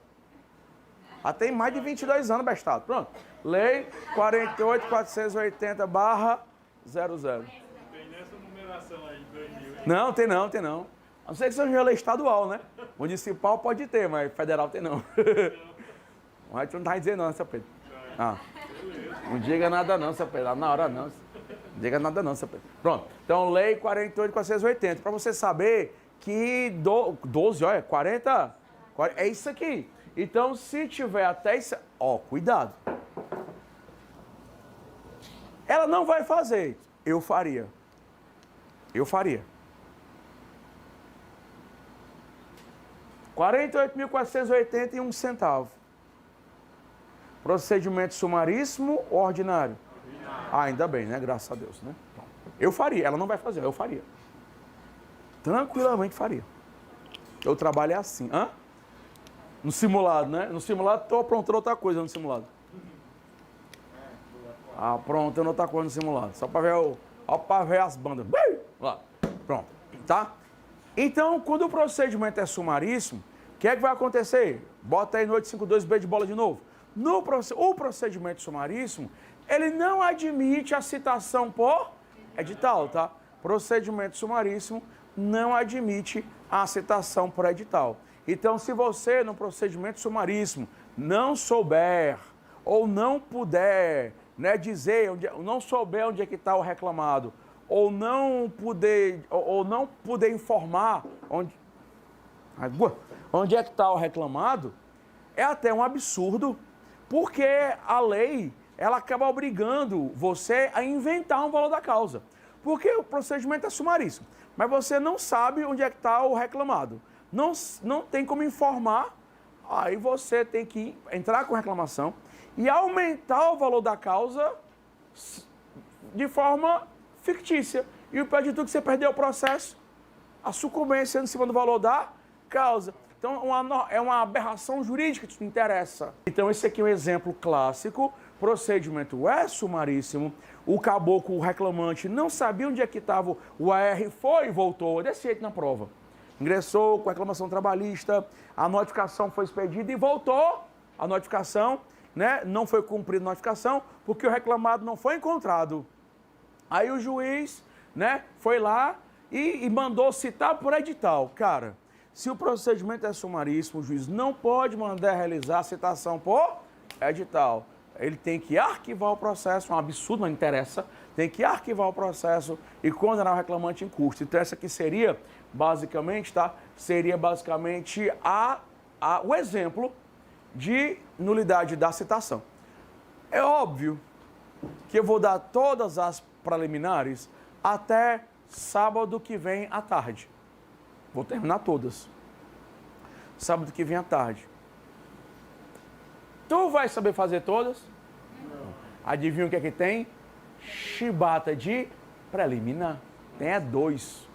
Ela tem mais de 22 anos, bestado. Pronto. Lei 48.480/00. Tem nessa numeração aí, 2000, hein? Não, tem não, tem não. A não ser que seja lei estadual, né? Municipal pode ter, mas federal tem não. Mas tu não tá dizendo não, seu Pedro. Não diga nada não, seu Pedro. Na hora não. Não diga nada não, seu Pedro. Pronto. Então, lei 48.480. Para você saber que 12, olha, 40, é isso aqui. Então, se tiver até isso... Ó, cuidado. Ela não vai fazer. Eu faria. Eu faria. 48.481 centavos. Procedimento sumaríssimo ou ordinário? Ainda bem, né? Graças a Deus, né? Eu faria. Ela não vai fazer, eu faria. Tranquilamente faria. Eu trabalho assim. Hã? No simulado, né? No simulado estou aprontando outra coisa no simulado. Aprontando outra coisa no simulado. Só para ver as bandas. Lá. Pronto. Tá? Então, quando o procedimento é sumaríssimo, o que é que vai acontecer? Bota aí no 852B de bola de novo. O procedimento sumaríssimo, ele não admite a citação por edital, tá? Procedimento sumaríssimo não admite a citação por edital. Então, se você, no procedimento sumaríssimo, não souber ou não puder, né, dizer, não souber onde é que está o reclamado, ou não puder informar onde é que está o reclamado, é até um absurdo, porque a lei, ela acaba obrigando você a inventar um valor da causa. Porque o procedimento é sumaríssimo, mas você não sabe onde é que está o reclamado. Não tem como informar, aí você tem que entrar com reclamação e aumentar o valor da causa de forma fictícia. E o pior de tudo é que você perdeu o processo, a sucumbência em cima do valor da causa. Então é uma aberração jurídica que te interessa. Então esse aqui é um exemplo clássico. Procedimento é sumaríssimo. O caboclo, o reclamante, não sabia onde é que estava. O AR foi e voltou desse jeito na prova. Ingressou com reclamação trabalhista, a notificação foi expedida e voltou a notificação, né? Não foi cumprida a notificação porque o reclamado não foi encontrado. Aí o juiz, né, foi lá e mandou citar por edital. Cara, se o procedimento é sumaríssimo, o juiz não pode mandar realizar a citação por edital. ele tem que arquivar o processo, é um absurdo, não interessa, tem que arquivar o processo e condenar o reclamante em curso. Então, essa aqui seria, basicamente, tá? Seria basicamente o exemplo de nulidade da citação. É óbvio que eu vou dar todas as preliminares até sábado que vem à tarde. Vou terminar todas. Sábado que vem à tarde. Tu vai saber fazer todas? Não. Adivinha o que é que tem? Chibata de preliminar. Tem 2.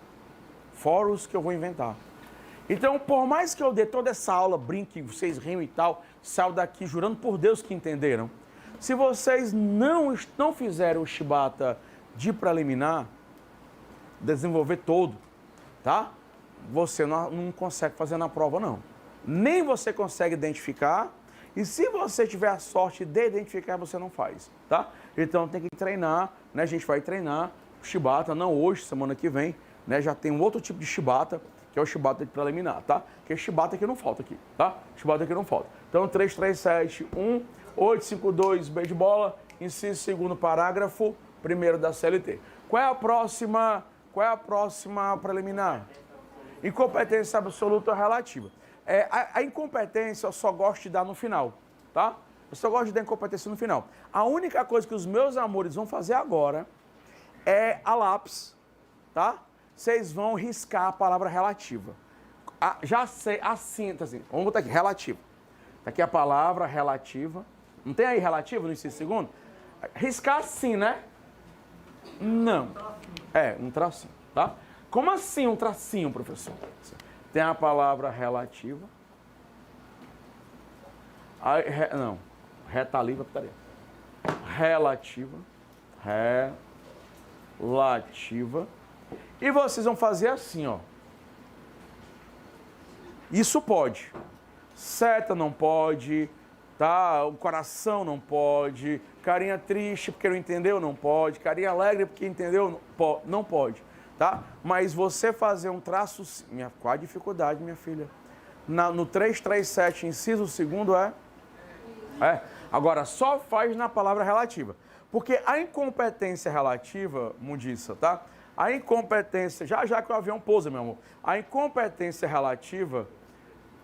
Fora os que eu vou inventar. Então, por mais que eu dê toda essa aula, brinque, vocês riam e tal, saio daqui jurando por Deus que entenderam. Se vocês não fizerem o chibata de preliminar, desenvolver todo, tá? Você não consegue fazer na prova, não. Nem você consegue identificar, e se você tiver a sorte de identificar, você não faz, tá? Então tem que treinar, né? A gente vai treinar o chibata, não hoje, semana que vem, né? Já tem um outro tipo de chibata, que é o chibata de preliminar, tá? Que é chibata que não falta aqui, tá? Chibata que não falta. Então 3, 3, 7, 1, 8, 5, 2, B de bola, inciso segundo parágrafo, primeiro da CLT. Qual é a próxima preliminar? Incompetência absoluta ou relativa. A incompetência eu só gosto de dar no final, tá? Eu só gosto de dar incompetência no final. A única coisa que os meus amores vão fazer agora é a lápis, tá? Vocês vão riscar a palavra relativa. Já sei, assim, vamos botar aqui, relativa. Tá aqui a palavra relativa. Não tem aí relativa no inciso segundo? Riscar assim, né? Não. Um tracinho, tá? Como assim um tracinho, professor? Tem a palavra relativa. Não. Retaliva, putaria. Relativa. Relativa. E vocês vão fazer assim, ó. Isso pode. Seta não pode, tá? O coração não pode. Carinha triste porque não entendeu, não pode. Carinha alegre porque entendeu, não pode, tá? Mas você fazer um traço... Qual a dificuldade, minha filha? No 337, inciso segundo Agora, só faz na palavra relativa. Porque a incompetência relativa, Mundiça, tá? A incompetência... Já que o avião pousa, meu amor. A incompetência relativa,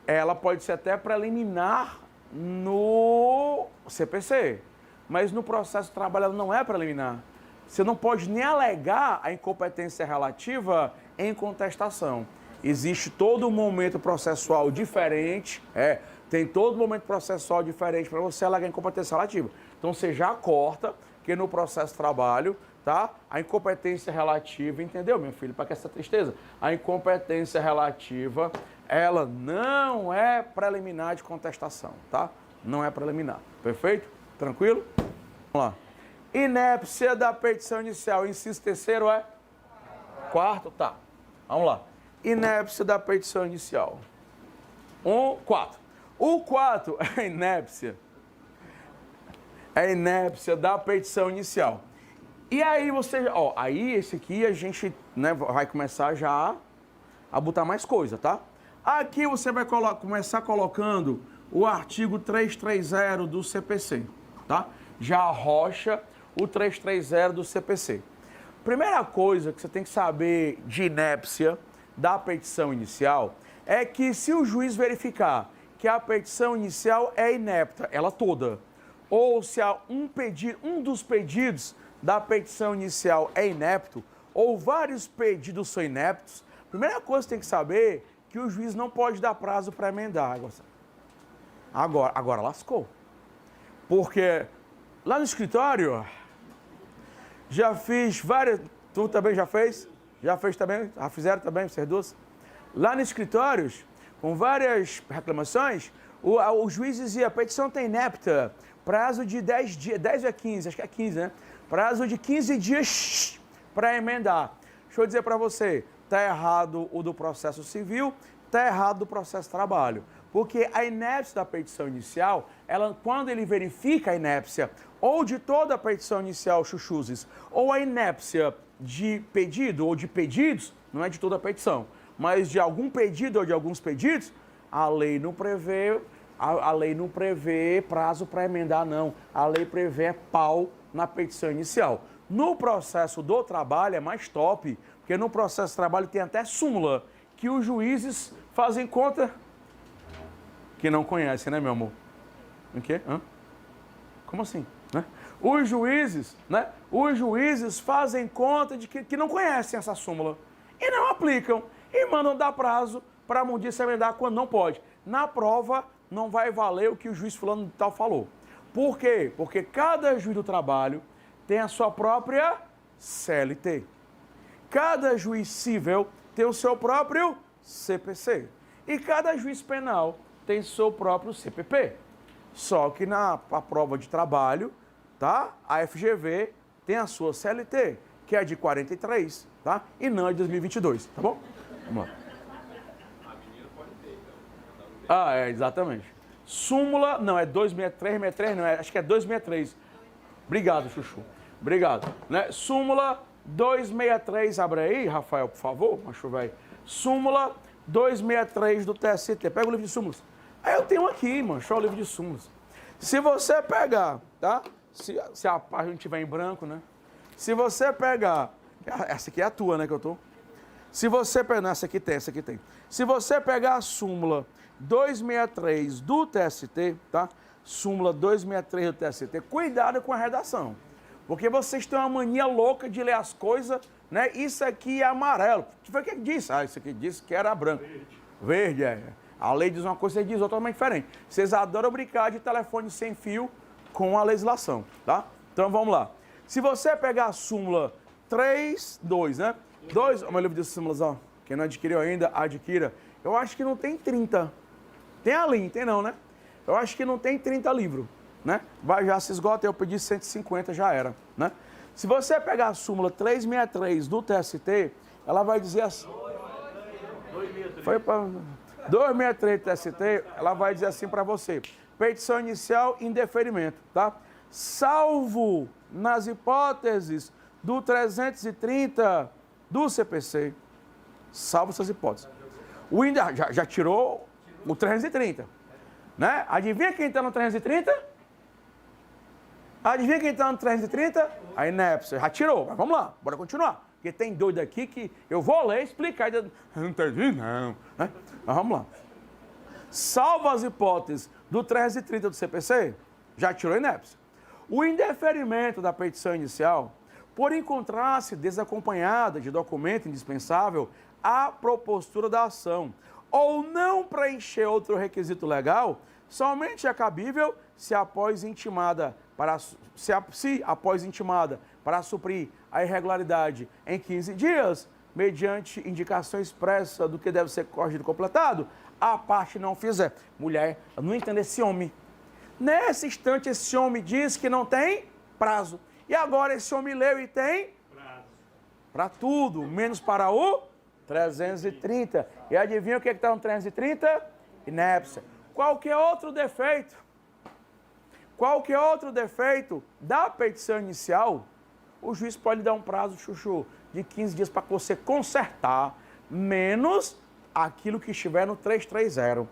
ela pode ser até preliminar no CPC. Mas no processo de trabalho ela não é preliminar. Você não pode nem alegar a incompetência relativa em contestação. Existe todo um momento processual diferente, tem todo um momento processual diferente para você alegar incompetência relativa. Então você já corta que no processo de trabalho, tá? A incompetência relativa, entendeu, meu filho? Para que essa tristeza? A incompetência relativa, ela não é preliminar de contestação, tá? Não é preliminar. Perfeito? Tranquilo? Vamos lá. Inépcia da petição inicial. Inciso terceiro quarto? Tá. Vamos lá. Inépcia da petição inicial. 4. O 4 é inépcia. É inépcia da petição inicial. E aí você... aí esse aqui a gente, né, vai começar já a botar mais coisa, tá? Aqui você vai começar colocando o artigo 330 do CPC, tá? Já arrocha o 330 do CPC. Primeira coisa que você tem que saber de inépcia da petição inicial é que se o juiz verificar que a petição inicial é inepta, ela toda, ou se há um dos pedidos da petição inicial é inepto, ou vários pedidos são ineptos, a primeira coisa que você tem que saber é que o juiz não pode dar prazo para emendar. Agora lascou. Porque lá no escritório, já fiz várias... Tu também já fez? Já fez também? Já fizeram também, vocês duas? Lá nos escritórios, com várias reclamações, o juiz dizia, a petição está inepta, prazo de 10 dias, 10 a 15, acho que é 15, né? Prazo de 15 dias para emendar. Deixa eu dizer para você, está errado o do processo civil, está errado do processo de trabalho. Porque a inépcia da petição inicial, quando ele verifica a inépcia ou de toda a petição inicial, chuchuzes, ou a inépcia de pedido ou de pedidos, não é de toda a petição, mas de algum pedido ou de alguns pedidos, a lei não prevê A lei não prevê prazo para emendar, não. A lei prevê pau na petição inicial. No processo do trabalho é mais top, porque no processo do trabalho tem até súmula, que os juízes fazem conta que não conhecem, né, meu amor? O quê? Hã? Como assim? Né? Os juízes fazem conta de que não conhecem essa súmula e não aplicam e mandam dar prazo para a mundiça emendar quando não pode. Na prova, não vai valer o que o juiz fulano de tal falou. Por quê? Porque cada juiz do trabalho tem a sua própria CLT. Cada juiz civil tem o seu próprio CPC. E cada juiz penal tem seu próprio CPP. Só que na prova de trabalho, tá? A FGV tem a sua CLT, que é de 43, tá? E não é de 2022, tá bom? Vamos lá. Ah, é, exatamente. Súmula, não, é 263, 63, não, acho que é 263. Obrigado, Chuchu. Obrigado. Né? Súmula 263, abre aí, Rafael, por favor, macho velho. Súmula 263 do TST. Pega o livro de súmulas. Aí eu tenho aqui, mano, o livro de súmulas. Se você pegar, tá? Se a página estiver em branco, né? Se você pegar, essa aqui é a tua, né, que eu tô? Se você pegar, não, essa aqui tem. Se você pegar a súmula 263 do TST, tá? Súmula 263 do TST, cuidado com a redação. Porque vocês têm uma mania louca de ler as coisas, né? Isso aqui é amarelo. O que foi que disse? Ah, isso aqui disse que era branco. Verde, é. A lei diz uma coisa, você diz totalmente diferente. Vocês adoram brincar de telefone sem fio com a legislação, tá? Então vamos lá. Se você pegar a súmula 3.2, né? 2, o meu livro de súmulas, ó. Quem não adquiriu ainda, adquira. Eu acho que não tem 30. Tem ali, tem não, né? Eu acho que não tem 30 livros, né? Vai, já se esgota, eu pedi 150, já era, né? Se você pegar a súmula 363 do TST, ela vai dizer assim... 263. Foi para... 263 do TST, ela vai dizer assim para você. Petição inicial em deferimento, tá? Salvo nas hipóteses do 330 do CPC. Salvo essas hipóteses. O INDE já tirou o 330, né? Adivinha quem está no 330? Adivinha quem está no 330? A inépcia. Já tirou, mas vamos lá, bora continuar. Porque tem doido aqui que eu vou ler e explicar. Não entendi, não. Né? Mas vamos lá. Salvo as hipóteses do 330 do CPC, já tirou a inépcia. O indeferimento da petição inicial, por encontrar-se desacompanhada de documento indispensável à propostura da ação, ou não preencher outro requisito legal, somente é cabível se após intimada para suprir a irregularidade em 15 dias, mediante indicação expressa do que deve ser corrigido e completado, a parte não fizer. Mulher, eu não entendo esse homem. Nesse instante, esse homem diz que não tem prazo. E agora esse homem leu e tem prazo. Para tudo, menos para o 330. E adivinha o que está no 330? Inépcia. Qualquer outro defeito da petição inicial, o juiz pode dar um prazo, Chuchu, de 15 dias para você consertar, menos aquilo que estiver no 330.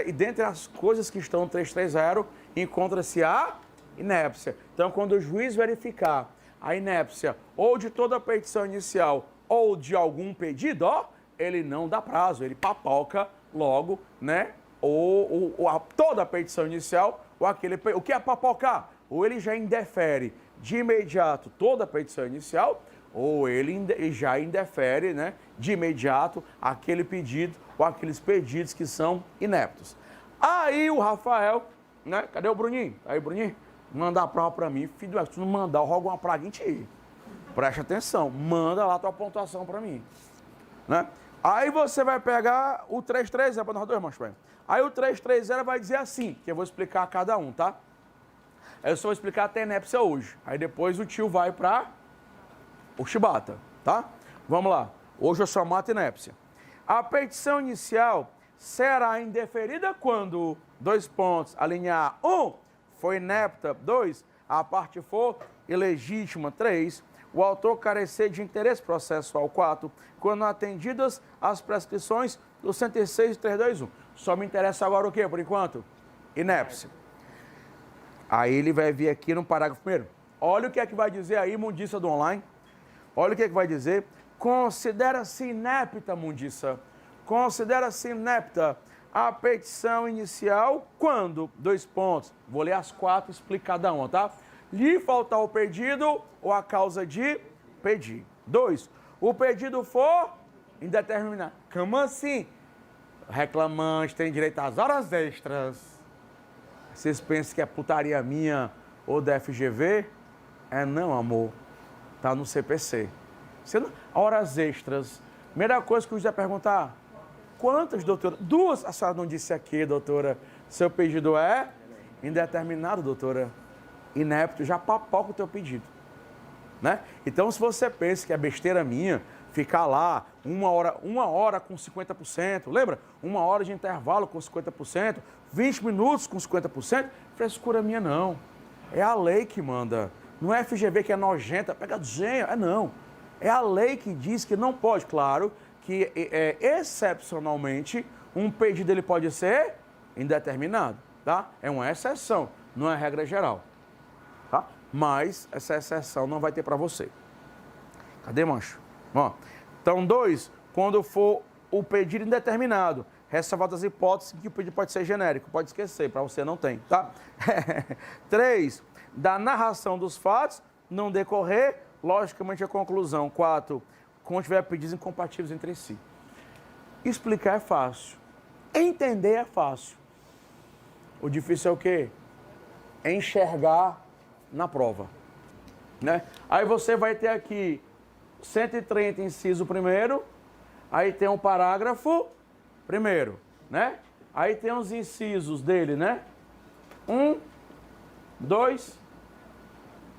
E dentre as coisas que estão no 330, encontra-se a inépcia. Então, quando o juiz verificar a inépcia ou de toda a petição inicial ou de algum pedido, ó, ele não dá prazo, ele papoca logo, né? Ou toda a petição inicial, ou aquele... O que é papocar? Ou ele já indefere de imediato toda a petição inicial, ou ele já indefere, né, de imediato aquele pedido ou aqueles pedidos que são ineptos. Aí o Rafael, né, cadê o Bruninho? Aí, Bruninho, manda a prova para mim. Filho, se tu não mandar, eu rogo uma praga em ti. Preste atenção, manda lá a tua pontuação para mim. Né? Aí você vai pegar o 330 para nós dois, irmãos. Aí o 330 vai dizer assim, que eu vou explicar a cada um, tá? Eu só vou explicar até a inépcia hoje. Aí depois o tio vai para o chibata, tá? Vamos lá. Hoje eu só mato inépcia. A petição inicial será indeferida quando, 2 pontos, a linha A, 1, foi inepta, 2, a parte for ilegítima, 3, o autor carecer de interesse processual, 4, quando atendidas as prescrições do 106 e 321. Só me interessa agora o quê, por enquanto? Inépcia. Aí ele vai vir aqui no parágrafo primeiro. Olha o que é que vai dizer aí, mundiça do online. Olha o que é que vai dizer. Considera-se inepta, mundiça. Considera-se inepta a petição inicial quando, dois pontos, vou ler as 4 e explicar cada uma, tá? Lhe faltar o pedido ou a causa de pedir. 2, o pedido for indeterminado. Como assim? O reclamante tem direito às horas extras. Vocês pensam que é putaria minha ou da FGV? É não, amor. Tá no CPC. Você não... Horas extras. Primeira coisa que o juiz vai perguntar: quantas, doutora? 2. A senhora não disse aqui, doutora. Seu pedido é indeterminado, doutora. Inepto, já papoca o teu pedido. Né? Então, se você pensa que é besteira minha, ficar lá uma hora com 50%, lembra? 1 hora de intervalo com 50%, 20 minutos com 50%, frescura minha não. É a lei que manda. Não é a FGV que é nojenta, pegadinha, é não. É a lei que diz que não pode. Claro que, excepcionalmente, um pedido ele pode ser indeterminado, tá? É uma exceção, não é regra geral, tá? Mas essa exceção não vai ter para você. Cadê, mancho? Ó, então, 2, quando for o pedido indeterminado, ressalvadas as hipóteses que o pedido pode ser genérico, pode esquecer, para você não tem, tá? 3, da narração dos fatos, não decorrer, logicamente, a conclusão. 4, quando tiver pedidos incompatíveis entre si. Explicar é fácil. Entender é fácil. O difícil é o quê? É enxergar na prova, né? Aí você vai ter aqui 130, inciso 1º, aí tem um parágrafo 1º, né? Aí tem os incisos dele, né? 1, 2,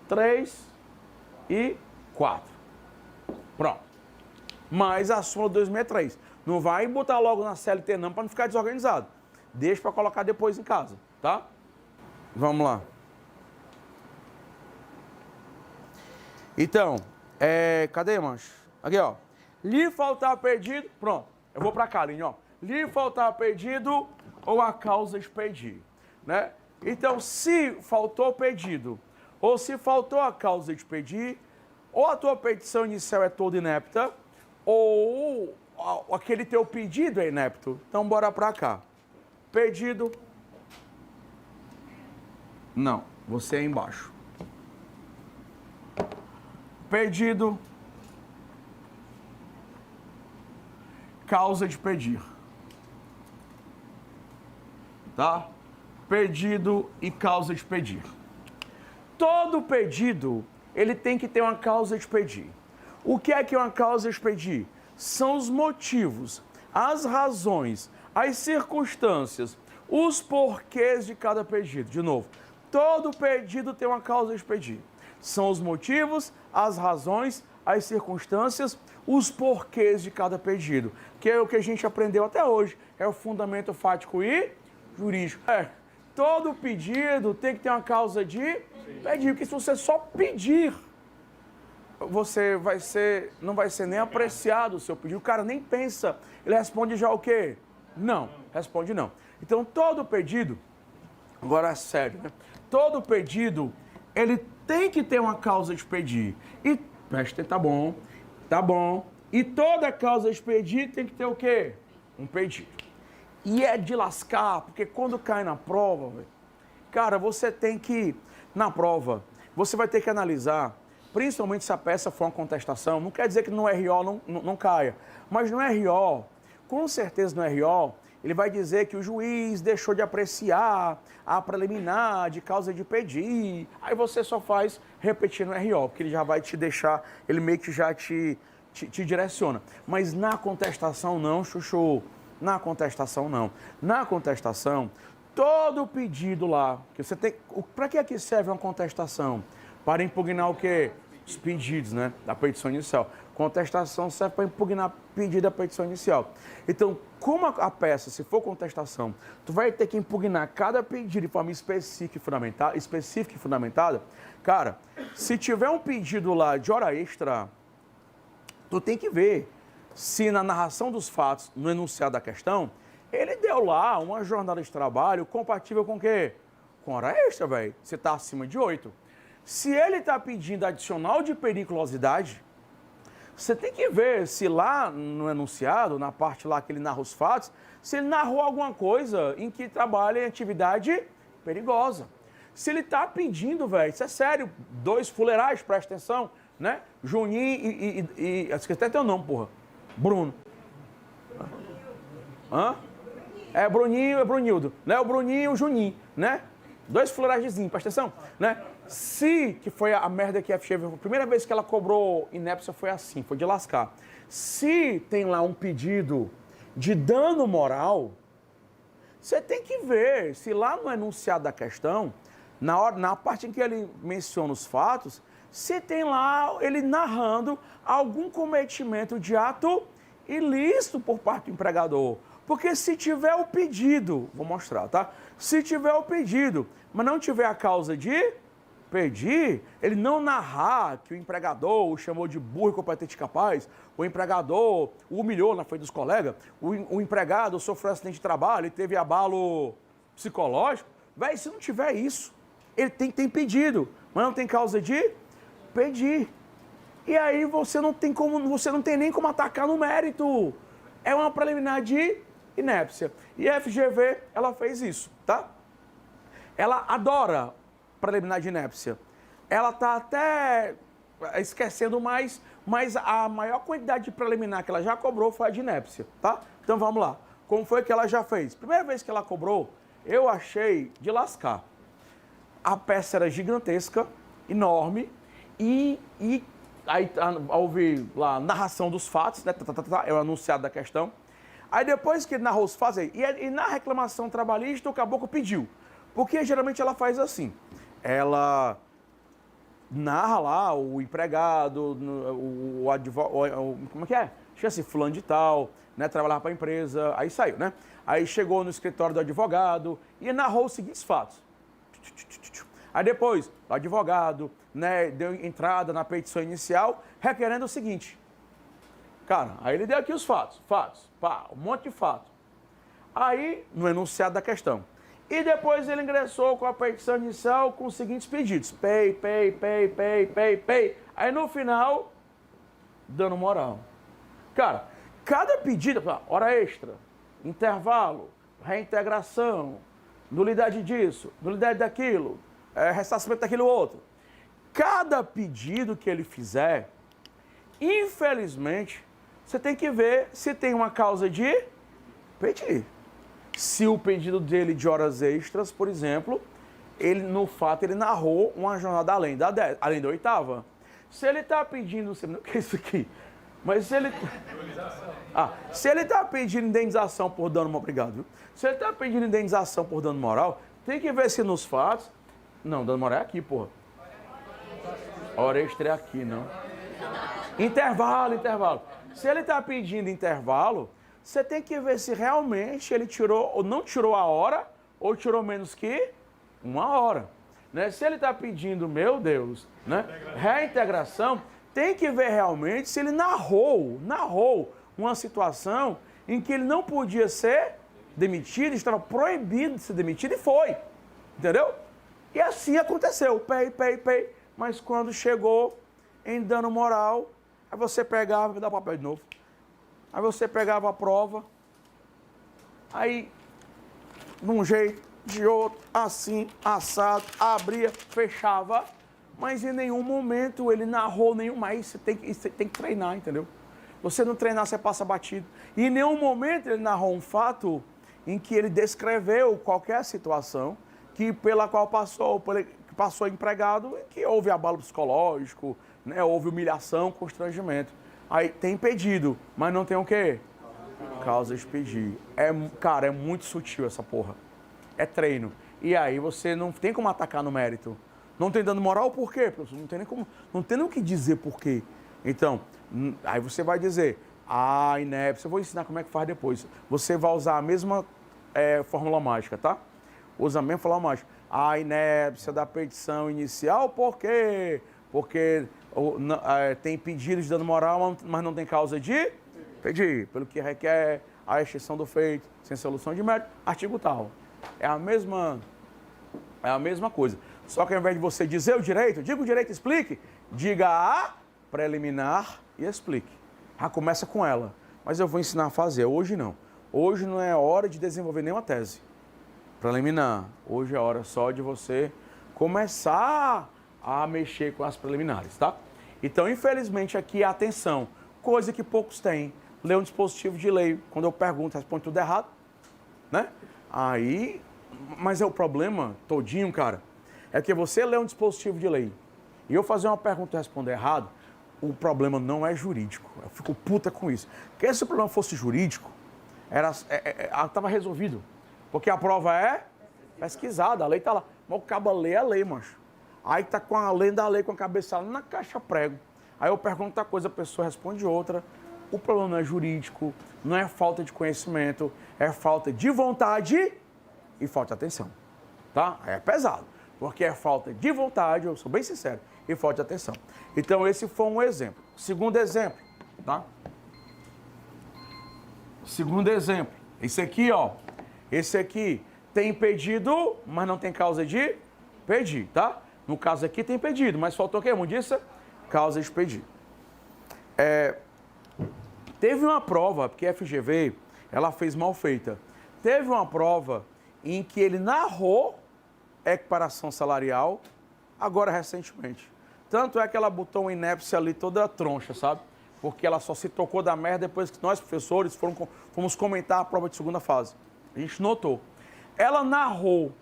3 e 4. Pronto. Mais a súmula 263. Não vai botar logo na CLT não, para não ficar desorganizado. Deixa para colocar depois em casa, tá? Vamos lá. Então, cadê, mancho? Aqui, ó. Lhe faltar pedido, pronto. Eu vou para cá, Linho, ó. Lhe faltar pedido ou a causa de pedir, né? Então, se faltou pedido ou se faltou a causa de pedir, ou a tua petição inicial é toda inepta, ou aquele teu pedido é inepto. Então, bora para cá. Pedido. Não, você é embaixo. Pedido. Causa de pedir. Tá? Pedido e causa de pedir. Todo pedido, ele tem que ter uma causa de pedir. O que é uma causa de pedir? São os motivos, as razões, as circunstâncias, os porquês de cada pedido. De novo, todo pedido tem uma causa de pedir. São os motivos, as razões, as circunstâncias, os porquês de cada pedido. Que é o que a gente aprendeu até hoje. É o fundamento fático e jurídico. Todo pedido tem que ter uma causa de pedir. Porque se você só pedir, você não vai ser nem apreciado o seu pedido. O cara nem pensa. Ele responde já o quê? Não. Responde não. Então, todo pedido, agora é sério, né? Todo pedido, ele tem que ter uma causa de pedir. E, presta atenção, tá bom. E toda causa de pedir tem que ter o quê? Um pedido. E é de lascar, porque quando cai na prova, véio, cara, você tem que, na prova, você vai ter que analisar, principalmente se a peça for uma contestação, não quer dizer que no RO não caia, mas no RO, com certeza no RO, ele vai dizer que o juiz deixou de apreciar a preliminar de causa de pedir, aí você só faz repetir no RO, porque ele já vai te deixar, ele meio que já te direciona. Mas na contestação não, chuchu, na contestação não. Na contestação, todo pedido lá, que você tem, para que aqui serve uma contestação? Para impugnar o quê? Os pedidos, né, da petição inicial. Contestação serve para impugnar pedido da petição inicial. Então, como a peça, se for contestação, tu vai ter que impugnar cada pedido de forma específica e fundamentada. Cara, se tiver um pedido lá de hora extra, tu tem que ver se na narração dos fatos, no enunciado da questão, Ele deu lá uma jornada de trabalho compatível com o quê? Com hora extra, velho. Você está acima de 8. Se ele está pedindo adicional de periculosidade, você tem que ver se lá no enunciado, na parte lá que ele narra os fatos, se ele narrou alguma coisa em que trabalha em atividade perigosa. Se ele está pedindo, velho, isso é sério, 2 fuleirais, presta atenção, né? Juninho e esqueci até teu nome, porra. Bruno. Hã? É Bruninho, é Brunildo, né? O Bruninho e o Juninho, né? 2 fuleiragemzinhos, presta atenção, né? Se, que foi a merda que a FGV, a primeira vez que ela cobrou inépcia foi assim, foi de lascar. Se tem lá um pedido de dano moral, você tem que ver se lá no enunciado da questão, na parte em que ele menciona os fatos, se tem lá ele narrando algum cometimento de ato ilícito por parte do empregador. Porque se tiver o pedido, vou mostrar, tá? Se tiver o pedido, mas não tiver a causa de pedir, ele não narrar que o empregador o chamou de burro, incompetente, capaz, o empregador o humilhou na frente dos colegas, o empregado sofreu acidente de trabalho e teve abalo psicológico, velho, se não tiver isso, ele tem pedido, mas não tem causa de pedir. E aí você não tem nem como atacar no mérito. É uma preliminar de inépcia. E a FGV, ela fez isso, tá? Ela adora preliminar de inépcia. Ela tá até esquecendo mais, mas a maior quantidade de preliminar que ela já cobrou foi a de inépcia, tá? Então vamos lá. Como foi que ela já fez? Primeira vez que ela cobrou, eu achei de lascar. A peça era gigantesca, enorme, e aí houve lá a narração dos fatos, né? É o enunciado da questão. Aí depois que ele narrou os fatos, e na reclamação trabalhista, o caboclo pediu. Porque geralmente ela faz assim. Ela narra lá o empregado, o advogado, como é que é? Chama-se fulano de tal, né? Trabalhava para a empresa, aí saiu, né? Aí chegou no escritório do advogado e narrou os seguintes fatos. Aí depois, o advogado, né, deu entrada na petição inicial, requerendo o seguinte. Cara, aí ele deu aqui os fatos, pá, um monte de fatos. Aí, no enunciado da questão. E depois ele ingressou com a petição inicial com os seguintes pedidos. Pay. Aí no final, dano moral. Cara, cada pedido, hora extra, intervalo, reintegração, nulidade disso, nulidade daquilo, ressarcimento daquilo outro. Cada pedido que ele fizer, infelizmente, você tem que ver se tem uma causa de pedir. Se o pedido dele de horas extras, por exemplo, ele no fato ele narrou uma jornada além da 10, além da 8ª. Se ele está pedindo, o que é isso aqui? Mas se ele se ele está pedindo indenização por dano moral, obrigado, viu? Se ele está pedindo indenização por dano moral, tem que ver se nos fatos, não, dano moral é aqui, porra. Hora extra é aqui, não. Intervalo. Se ele está pedindo intervalo, você tem que ver se realmente ele tirou ou não tirou a hora, ou tirou menos que 1 hora. Né? Se ele está pedindo, meu Deus, né? Reintegração, tem que ver realmente se ele narrou uma situação em que ele não podia ser demitido, estava proibido de ser demitido e foi. Entendeu? E assim aconteceu, pay. Mas quando chegou em dano moral, aí você pegava, me dá o papel de novo. Aí você pegava a prova, aí, de um jeito, de outro, assim, assado, abria, fechava, mas em nenhum momento ele narrou nenhum mais. Você tem que treinar, entendeu? Você não treinar, você passa batido. E em nenhum momento ele narrou um fato em que ele descreveu qualquer situação pela qual passou empregado, que houve abalo psicológico, né? Houve humilhação, constrangimento. Aí tem pedido, mas não tem o quê? Causa de pedir. Cara, é muito sutil essa porra. É treino. E aí você não tem como atacar no mérito. Não tem dano moral, por quê, professor? Não tem nem o que dizer por quê. Então, aí você vai dizer, inépcia, eu vou ensinar como é que faz depois. Você vai usar a mesma fórmula mágica, tá? Usa a mesma fórmula mágica. A inépcia da petição inicial, por quê? Porque tem pedido de dano moral, mas não tem causa de pedir, pelo que requer a extinção do feito, sem solução de mérito, artigo tal. É a mesma coisa. Só que ao invés de você dizer o direito, diga o direito e explique, diga a preliminar e explique. Já começa com ela. Mas eu vou ensinar a fazer, hoje não. Hoje não é hora de desenvolver nenhuma tese preliminar. Hoje é hora só de você começar a mexer com as preliminares, tá? Então, infelizmente, aqui é atenção, coisa que poucos têm. Ler um dispositivo de lei, quando eu pergunto, responde tudo errado, né? Aí, mas é o problema todinho, cara, é que você lê um dispositivo de lei e eu fazer uma pergunta e responder errado, o problema não é jurídico. Eu fico puta com isso. Porque se o problema fosse jurídico, estava resolvido. Porque a prova é pesquisada, a lei está lá. Mas o cabo lê a lei, macho. Aí tá com a lei da lei, com a cabeça lá na caixa prego. Aí eu pergunto outra coisa, a pessoa responde outra. O problema não é jurídico, não é falta de conhecimento, é falta de vontade e falta de atenção. Tá? É pesado, porque é falta de vontade, eu sou bem sincero, e falta de atenção. Então esse foi um exemplo. Segundo exemplo, tá? Segundo exemplo, esse aqui, ó. Esse aqui tem pedido, mas não tem causa de pedir, tá? No caso aqui tem pedido, mas faltou o quê, mundiça? Causa de pedir. Teve uma prova, porque a FGV, ela fez mal feita. Teve uma prova em que ele narrou equiparação salarial, agora recentemente. Tanto é que ela botou uma inépcia ali toda troncha, sabe? Porque ela só se tocou da merda depois que nós, professores, fomos comentar a prova de segunda fase. A gente notou. Ela narrou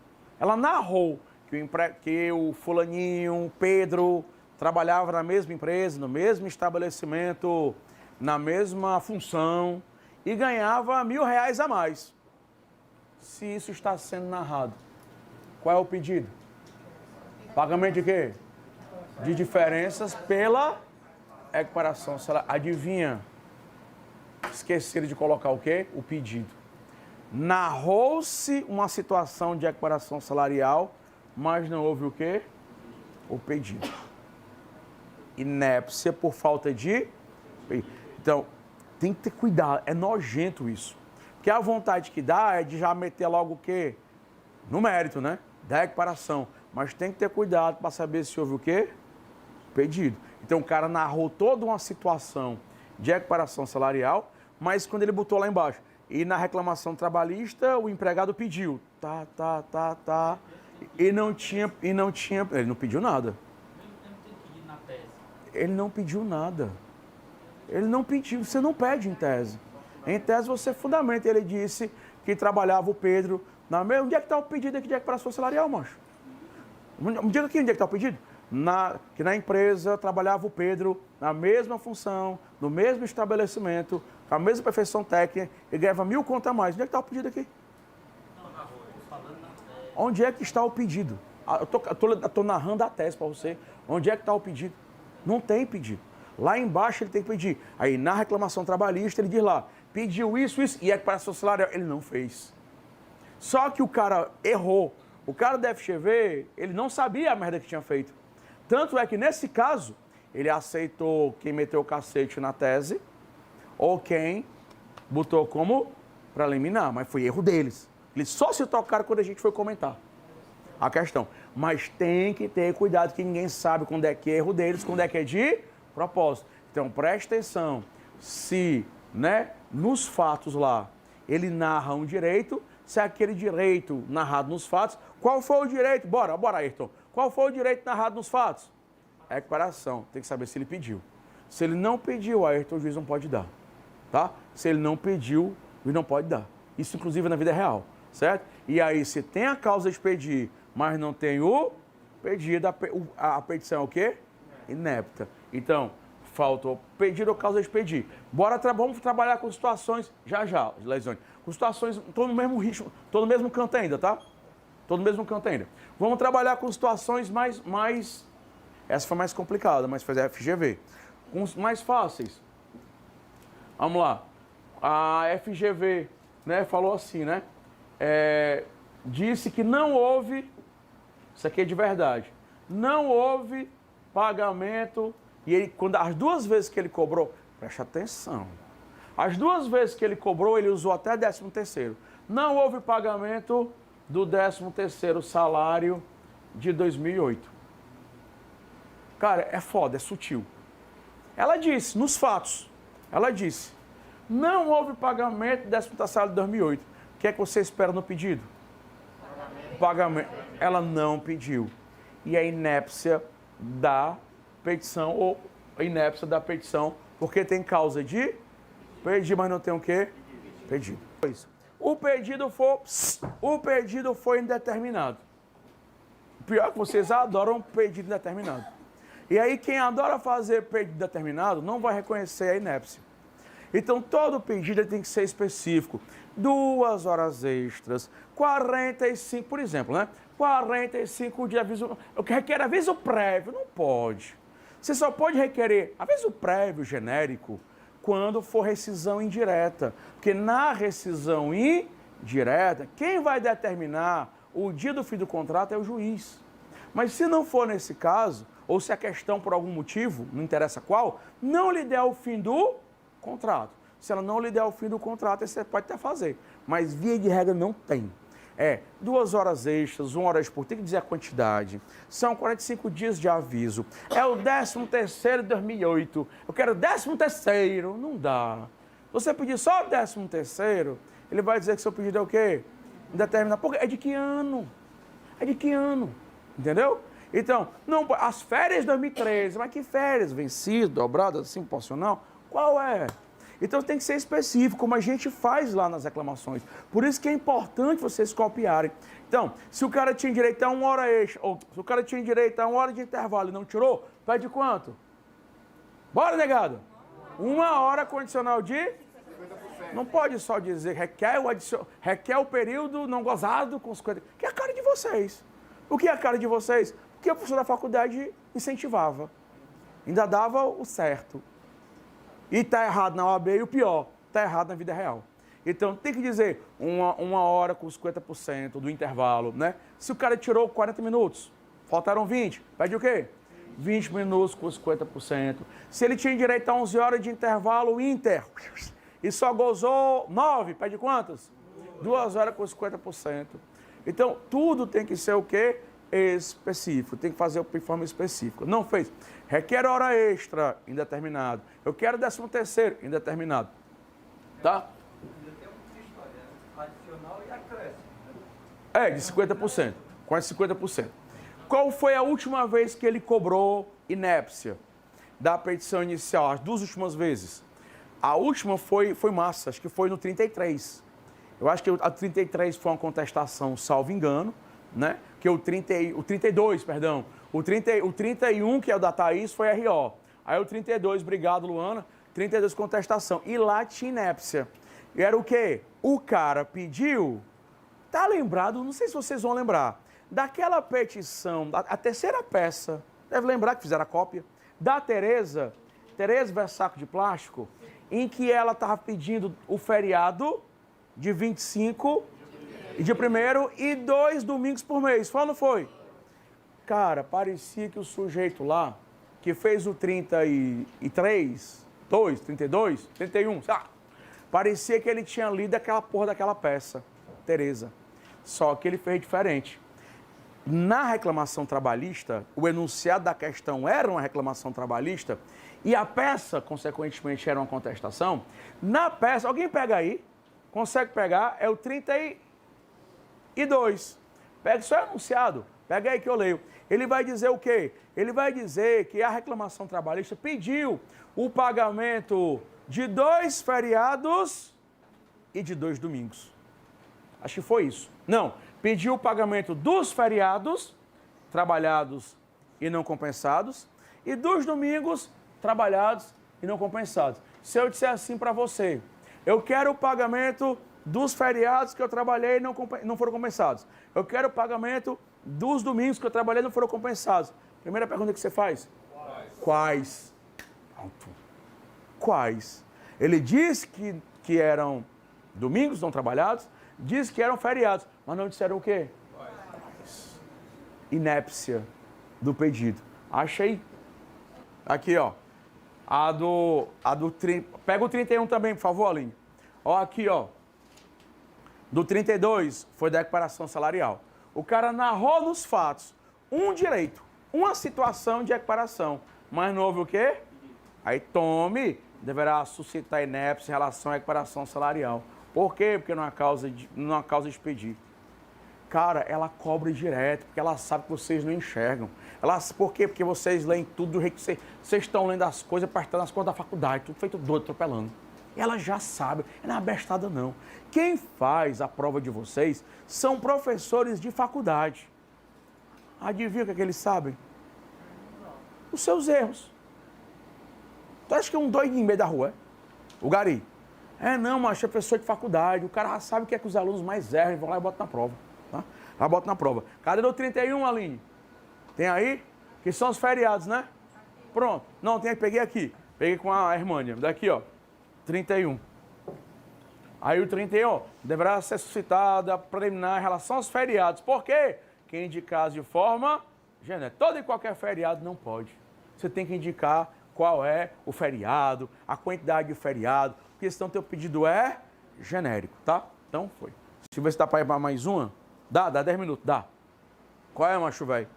que o fulaninho, Pedro, trabalhava na mesma empresa, no mesmo estabelecimento, na mesma função e ganhava R$1.000 a mais. Se isso está sendo narrado, qual é o pedido? Pagamento de quê? De diferenças pela equiparação salarial. Adivinha? Esqueceram de colocar o quê? O pedido. Narrou-se uma situação de equiparação salarial, mas não houve o quê? O pedido. Inépcia por falta de... Então, tem que ter cuidado, é nojento isso. Porque a vontade que dá é de já meter logo o quê? No mérito, né? Da equiparação. Mas tem que ter cuidado para saber se houve o quê? Pedido. Então, o cara narrou toda uma situação de equiparação salarial, mas quando ele botou lá embaixo, e na reclamação trabalhista, o empregado pediu. E não tinha, ele não pediu nada. Ele não pediu nada. Ele não pediu, você não pede em tese. Em tese você fundamenta. Ele disse que trabalhava o Pedro na mesma... Onde é que está o pedido aqui de equiparação salarial, macho? Me diga aqui onde é que está o pedido. Que na empresa trabalhava o Pedro na mesma função, no mesmo estabelecimento, com a mesma perfeição técnica, e ganhava 1.000 conto a mais. Onde é que está o pedido aqui? Onde é que está o pedido? Eu estou narrando a tese para você. Onde é que está o pedido? Não tem pedido. Lá embaixo ele tem que pedir. Aí na reclamação trabalhista ele diz lá, pediu isso, e a equiparação salarial. Ele não fez. Só que o cara errou. O cara da FGV, ele não sabia a merda que tinha feito. Tanto é que nesse caso, ele aceitou quem meteu o cacete na tese ou quem botou como preliminar, mas foi erro deles. Eles só se tocaram quando a gente foi comentar a questão. Mas tem que ter cuidado que ninguém sabe quando é que é erro deles, quando é que é de propósito. Então, preste atenção. Se, né, nos fatos lá, ele narra um direito, se aquele direito narrado nos fatos, qual foi o direito? Bora, Ayrton. Qual foi o direito narrado nos fatos? É equiparação. Tem que saber se ele pediu. Se ele não pediu, Ayrton, o juiz não pode dar. Tá? Se ele não pediu, o juiz não pode dar. Isso, inclusive, na vida real. Certo? E aí, se tem a causa de pedir, mas não tem o pedido, a petição é o quê? Inepta. Então, falta o pedido ou causa de pedir. Vamos trabalhar com situações, já, Leizone, com situações, estou no mesmo ritmo, estou no mesmo canto ainda, tá? Estou no mesmo canto ainda. Vamos trabalhar com situações mais essa foi mais complicada, mas foi a FGV. Com os mais fáceis. Vamos lá. A FGV, né, falou assim, né? Disse que não houve, isso aqui é de verdade, não houve pagamento, e ele, quando as duas vezes que ele cobrou, preste atenção, As 2 vezes que ele cobrou, ele usou até 13º. Não houve pagamento do 13º salário de 2008. Cara, é foda, é sutil. Ela disse, nos fatos, ela disse, não houve pagamento do 13º salário de 2008. O que é que você espera no pedido? Pagamento. Ela não pediu. E a inépcia da petição, ou a inépcia da petição, porque tem causa de pedir, mas não tem o quê? Pedido. O pedido foi indeterminado. Pior que vocês adoram pedido indeterminado. E aí quem adora fazer pedido indeterminado não vai reconhecer a inépcia. Então todo pedido tem que ser específico. 2 horas extras, 45, por exemplo, né? 45 de aviso. Eu requer aviso prévio, não pode. Você só pode requerer aviso prévio genérico quando for rescisão indireta. Porque na rescisão indireta, quem vai determinar o dia do fim do contrato é o juiz. Mas se não for nesse caso, ou se a questão por algum motivo, não interessa qual, não lhe der o fim do contrato. Se ela não lhe der o fim do contrato, você pode até fazer. Mas via de regra não tem. 2 horas extras, 1 hora extra, tem que dizer a quantidade. São 45 dias de aviso. É o 13º de 2008. Eu quero 13º. Não dá. Você pedir só o 13º, ele vai dizer que seu pedido é o quê? Indeterminado. Porque é de que ano? É de que ano? Entendeu? Então, não, as férias de 2013, mas que férias? Vencido, dobrado, assim, proporcional? Qual é? Então tem que ser específico, como a gente faz lá nas reclamações. Por isso que é importante vocês copiarem. Então, se o cara tinha direito a 1 hora extra, ou se o cara tinha direito a 1 hora de intervalo e não tirou, pede quanto? Bora, negado? 1 hora condicional de 50%. Não pode só dizer requer o período não gozado com 50%. Que é a cara de vocês. O que é a cara de vocês? Porque a professora da faculdade incentivava. Ainda dava o certo. E está errado na OAB e o pior, está errado na vida real. Então tem que dizer 1 hora com 50% do intervalo, né? Se o cara tirou 40 minutos, faltaram 20, pede o quê? 20 minutos com 50%. Se ele tinha direito a 11 horas de intervalo inter e só gozou 9, pede quantas? 2 horas com 50%. Então tudo tem que ser o quê? Específico, tem que fazer de forma específica. Não fez. Requer hora extra, indeterminado. Eu quero 13º, indeterminado. Tá? Adicional e acréscimo. De 50%. Quase 50%. Qual foi a última vez que ele cobrou inépcia da petição inicial? As 2 últimas vezes. A última foi massa, acho que foi no 33. Eu acho que a 33 foi uma contestação, salvo engano, né? Que o 32, perdão. O 31, que é o da Thaís, foi RO. Aí o 32, obrigado, Luana. 32, contestação. E lá tinha inépcia. E era o quê? O cara pediu, tá lembrado, não sei se vocês vão lembrar, daquela petição, a terceira peça, deve lembrar que fizeram a cópia, da Tereza Versaco de Plástico, em que ela estava pedindo o feriado de 25 de 1º e 2 domingos por mês. Foi ou não foi? Cara, parecia que o sujeito lá, que fez o 33, 32, 31, parecia que ele tinha lido aquela porra daquela peça, Tereza. Só que ele fez diferente. Na reclamação trabalhista, o enunciado da questão era uma reclamação trabalhista e a peça, consequentemente, era uma contestação. Na peça, alguém pega aí, consegue pegar, é o 32. Pega só o enunciado, pega aí que eu leio. Ele vai dizer o quê? Ele vai dizer que a reclamação trabalhista pediu o pagamento de 2 feriados e de 2 domingos. Acho que foi isso. Não, pediu o pagamento dos feriados trabalhados e não compensados e dos domingos trabalhados e não compensados. Se eu disser assim para você, eu quero o pagamento dos feriados que eu trabalhei e não foram compensados. Eu quero o pagamento dos domingos que eu trabalhei e não foram compensados. Primeira pergunta que você faz? Quais? Pronto. Quais? Ele diz que eram domingos não trabalhados, diz que eram feriados, mas não disseram o quê? Quais? Inépcia do pedido. Achei. Aqui, ó. Pega o 31 também, por favor, Aline. Ó, aqui, ó. Do 32 foi da equiparação salarial. O cara narrou nos fatos um direito, uma situação de equiparação. Mas não houve o quê? Aí tome, deverá suscitar inépcia em relação à equiparação salarial. Por quê? Porque não há causa de pedir. Cara, ela cobra direto, porque ela sabe que vocês não enxergam. Por quê? Porque vocês leem tudo do jeito que vocês estão lendo as coisas, apertando as coisas da faculdade, tudo feito doido, atropelando. Ela já sabe, não é abestada não. Quem faz a prova de vocês são professores de faculdade. Adivinha o que, é que eles sabem? Os seus erros. Tu acha que é um doido em meio da rua, é? O gari. Não, mas é professor de faculdade, o cara já sabe o que é que os alunos mais erram, vão lá e botam na prova. Tá? Lá bota na prova. Cadê o 31, Aline? Tem aí? Que são os feriados, né? Pronto. Não, tem aí, peguei aqui. Peguei com a Hermânia. Daqui, ó. 31. Aí o 31 deverá ser suscitada preliminar em relação aos feriados. Por quê? Quem indicar de forma genérica. Todo e qualquer feriado não pode. Você tem que indicar qual é o feriado, a quantidade de feriado, porque senão teu pedido é genérico, tá? Então foi. Se você dá para ir para mais uma, dá 10 minutos, dá. Qual é, macho, velho?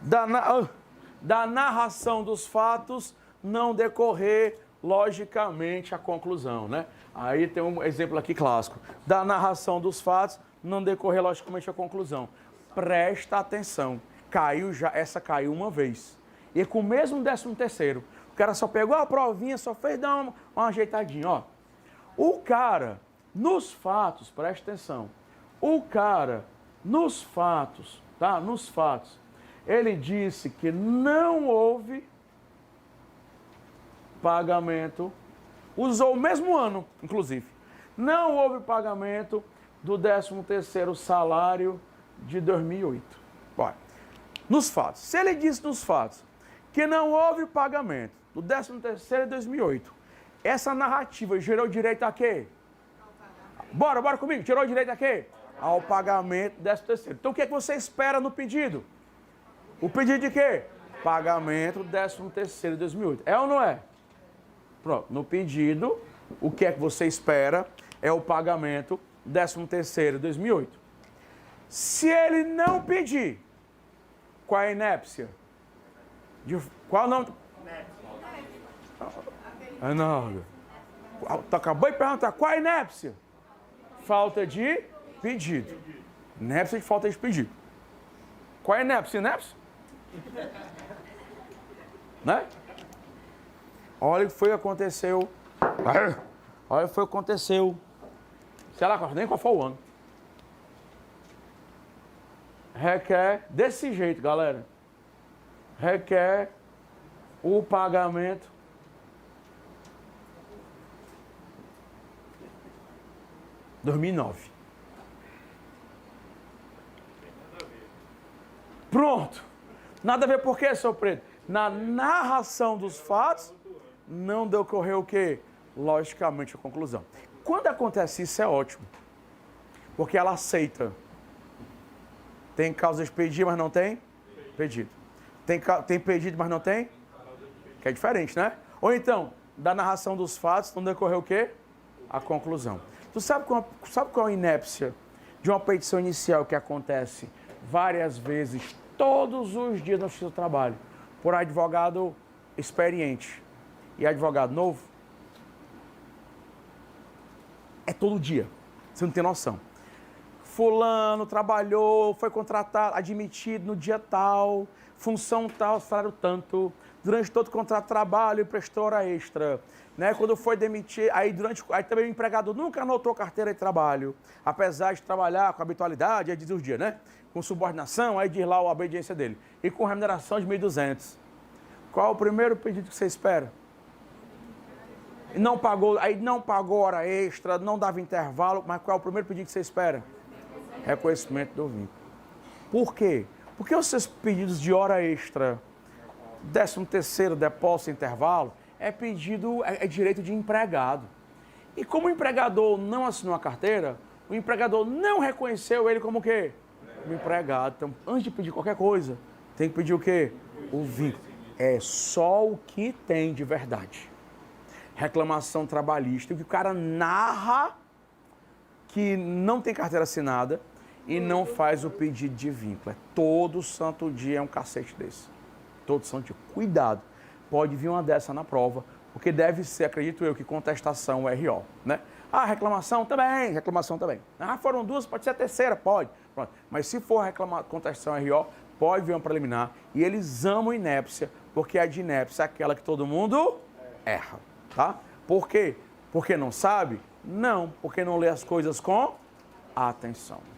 Da narração dos fatos não decorrer logicamente a conclusão, né? Aí tem um exemplo aqui clássico. Da narração dos fatos não decorrer logicamente a conclusão. Presta atenção. Essa caiu uma vez. E com o mesmo 13º. O cara só pegou a provinha, só fez dar uma ajeitadinha, ó. O cara, nos fatos, presta atenção. O cara, nos fatos, tá? Nos fatos, ele disse que não houve pagamento, usou o mesmo ano, inclusive. Não houve pagamento do 13º salário de 2008. Bora. Nos fatos. Se ele disse nos fatos que não houve pagamento do 13º de 2008, essa narrativa gerou direito a quê? Bora comigo. Gerou direito a quê? Ao pagamento do 13º. Então o que é que você espera no pedido? O pedido de quê? Pagamento do 13º de 2008. É ou não é? Pronto. No pedido, o que é que você espera é o pagamento do 13º de 2008. Se ele não pedir, qual é a inépcia? Qual é o nome? Arnaldo. Tu acabou de perguntar qual é a inépcia? Falta de pedido. Inépcia de falta de pedido. Qual é a inépcia? Inépcia? Né? Olha o que foi que aconteceu. Olha o que foi que aconteceu. Sei lá, nem qual foi o ano. Requer desse jeito, galera. Requer o pagamento de 2009. Pronto. Nada a ver por quê, seu preto? Na narração dos fatos, não decorreu o quê? Logicamente a conclusão. Quando acontece isso é ótimo. Porque ela aceita. Tem causa de pedir, mas não tem pedido. Tem pedido, mas não tem? Que é diferente, né? Ou então, da narração dos fatos, não decorreu o quê? A conclusão. Tu sabe qual é a inépcia de uma petição inicial que acontece várias vezes, todos os dias no Justiça do Trabalho, por advogado experiente e advogado novo? É todo dia. Você não tem noção. Fulano trabalhou, foi contratado, admitido no dia tal, função tal, salário tanto. Durante todo o contrato de trabalho, prestou hora extra. Né? Quando foi demitido, aí também o empregador nunca anotou carteira de trabalho, apesar de trabalhar com habitualidade, aí diz os dias, né? Com subordinação, aí diz lá a obediência dele. E com remuneração de 1.200. Qual o primeiro pedido que você espera? Não pagou hora extra, não dava intervalo, mas qual é o primeiro pedido que você espera? Reconhecimento do vínculo. Por quê? Porque os seus pedidos de hora extra, 13º, depósito, intervalo, é direito de empregado. E como o empregador não assinou a carteira, o empregador não reconheceu ele como o quê? Um empregado. Então, antes de pedir qualquer coisa, tem que pedir o quê? O vínculo. é só o que tem de verdade. Reclamação trabalhista, que o cara narra que não tem carteira assinada e não faz o pedido de vínculo. Todo santo dia é um cacete desse. Todo santo dia. Cuidado. Pode vir uma dessa na prova, porque deve ser, acredito eu, que contestação RO, né? Ah, reclamação também, reclamação também. Ah, foram duas, pode ser a terceira, pode. Pronto. Mas se for contestação RO, pode vir uma preliminar. E eles amam inépcia, porque a de inépcia é aquela que todo mundo erra, tá? Por quê? Porque não sabe? Não, porque não lê as coisas com atenção.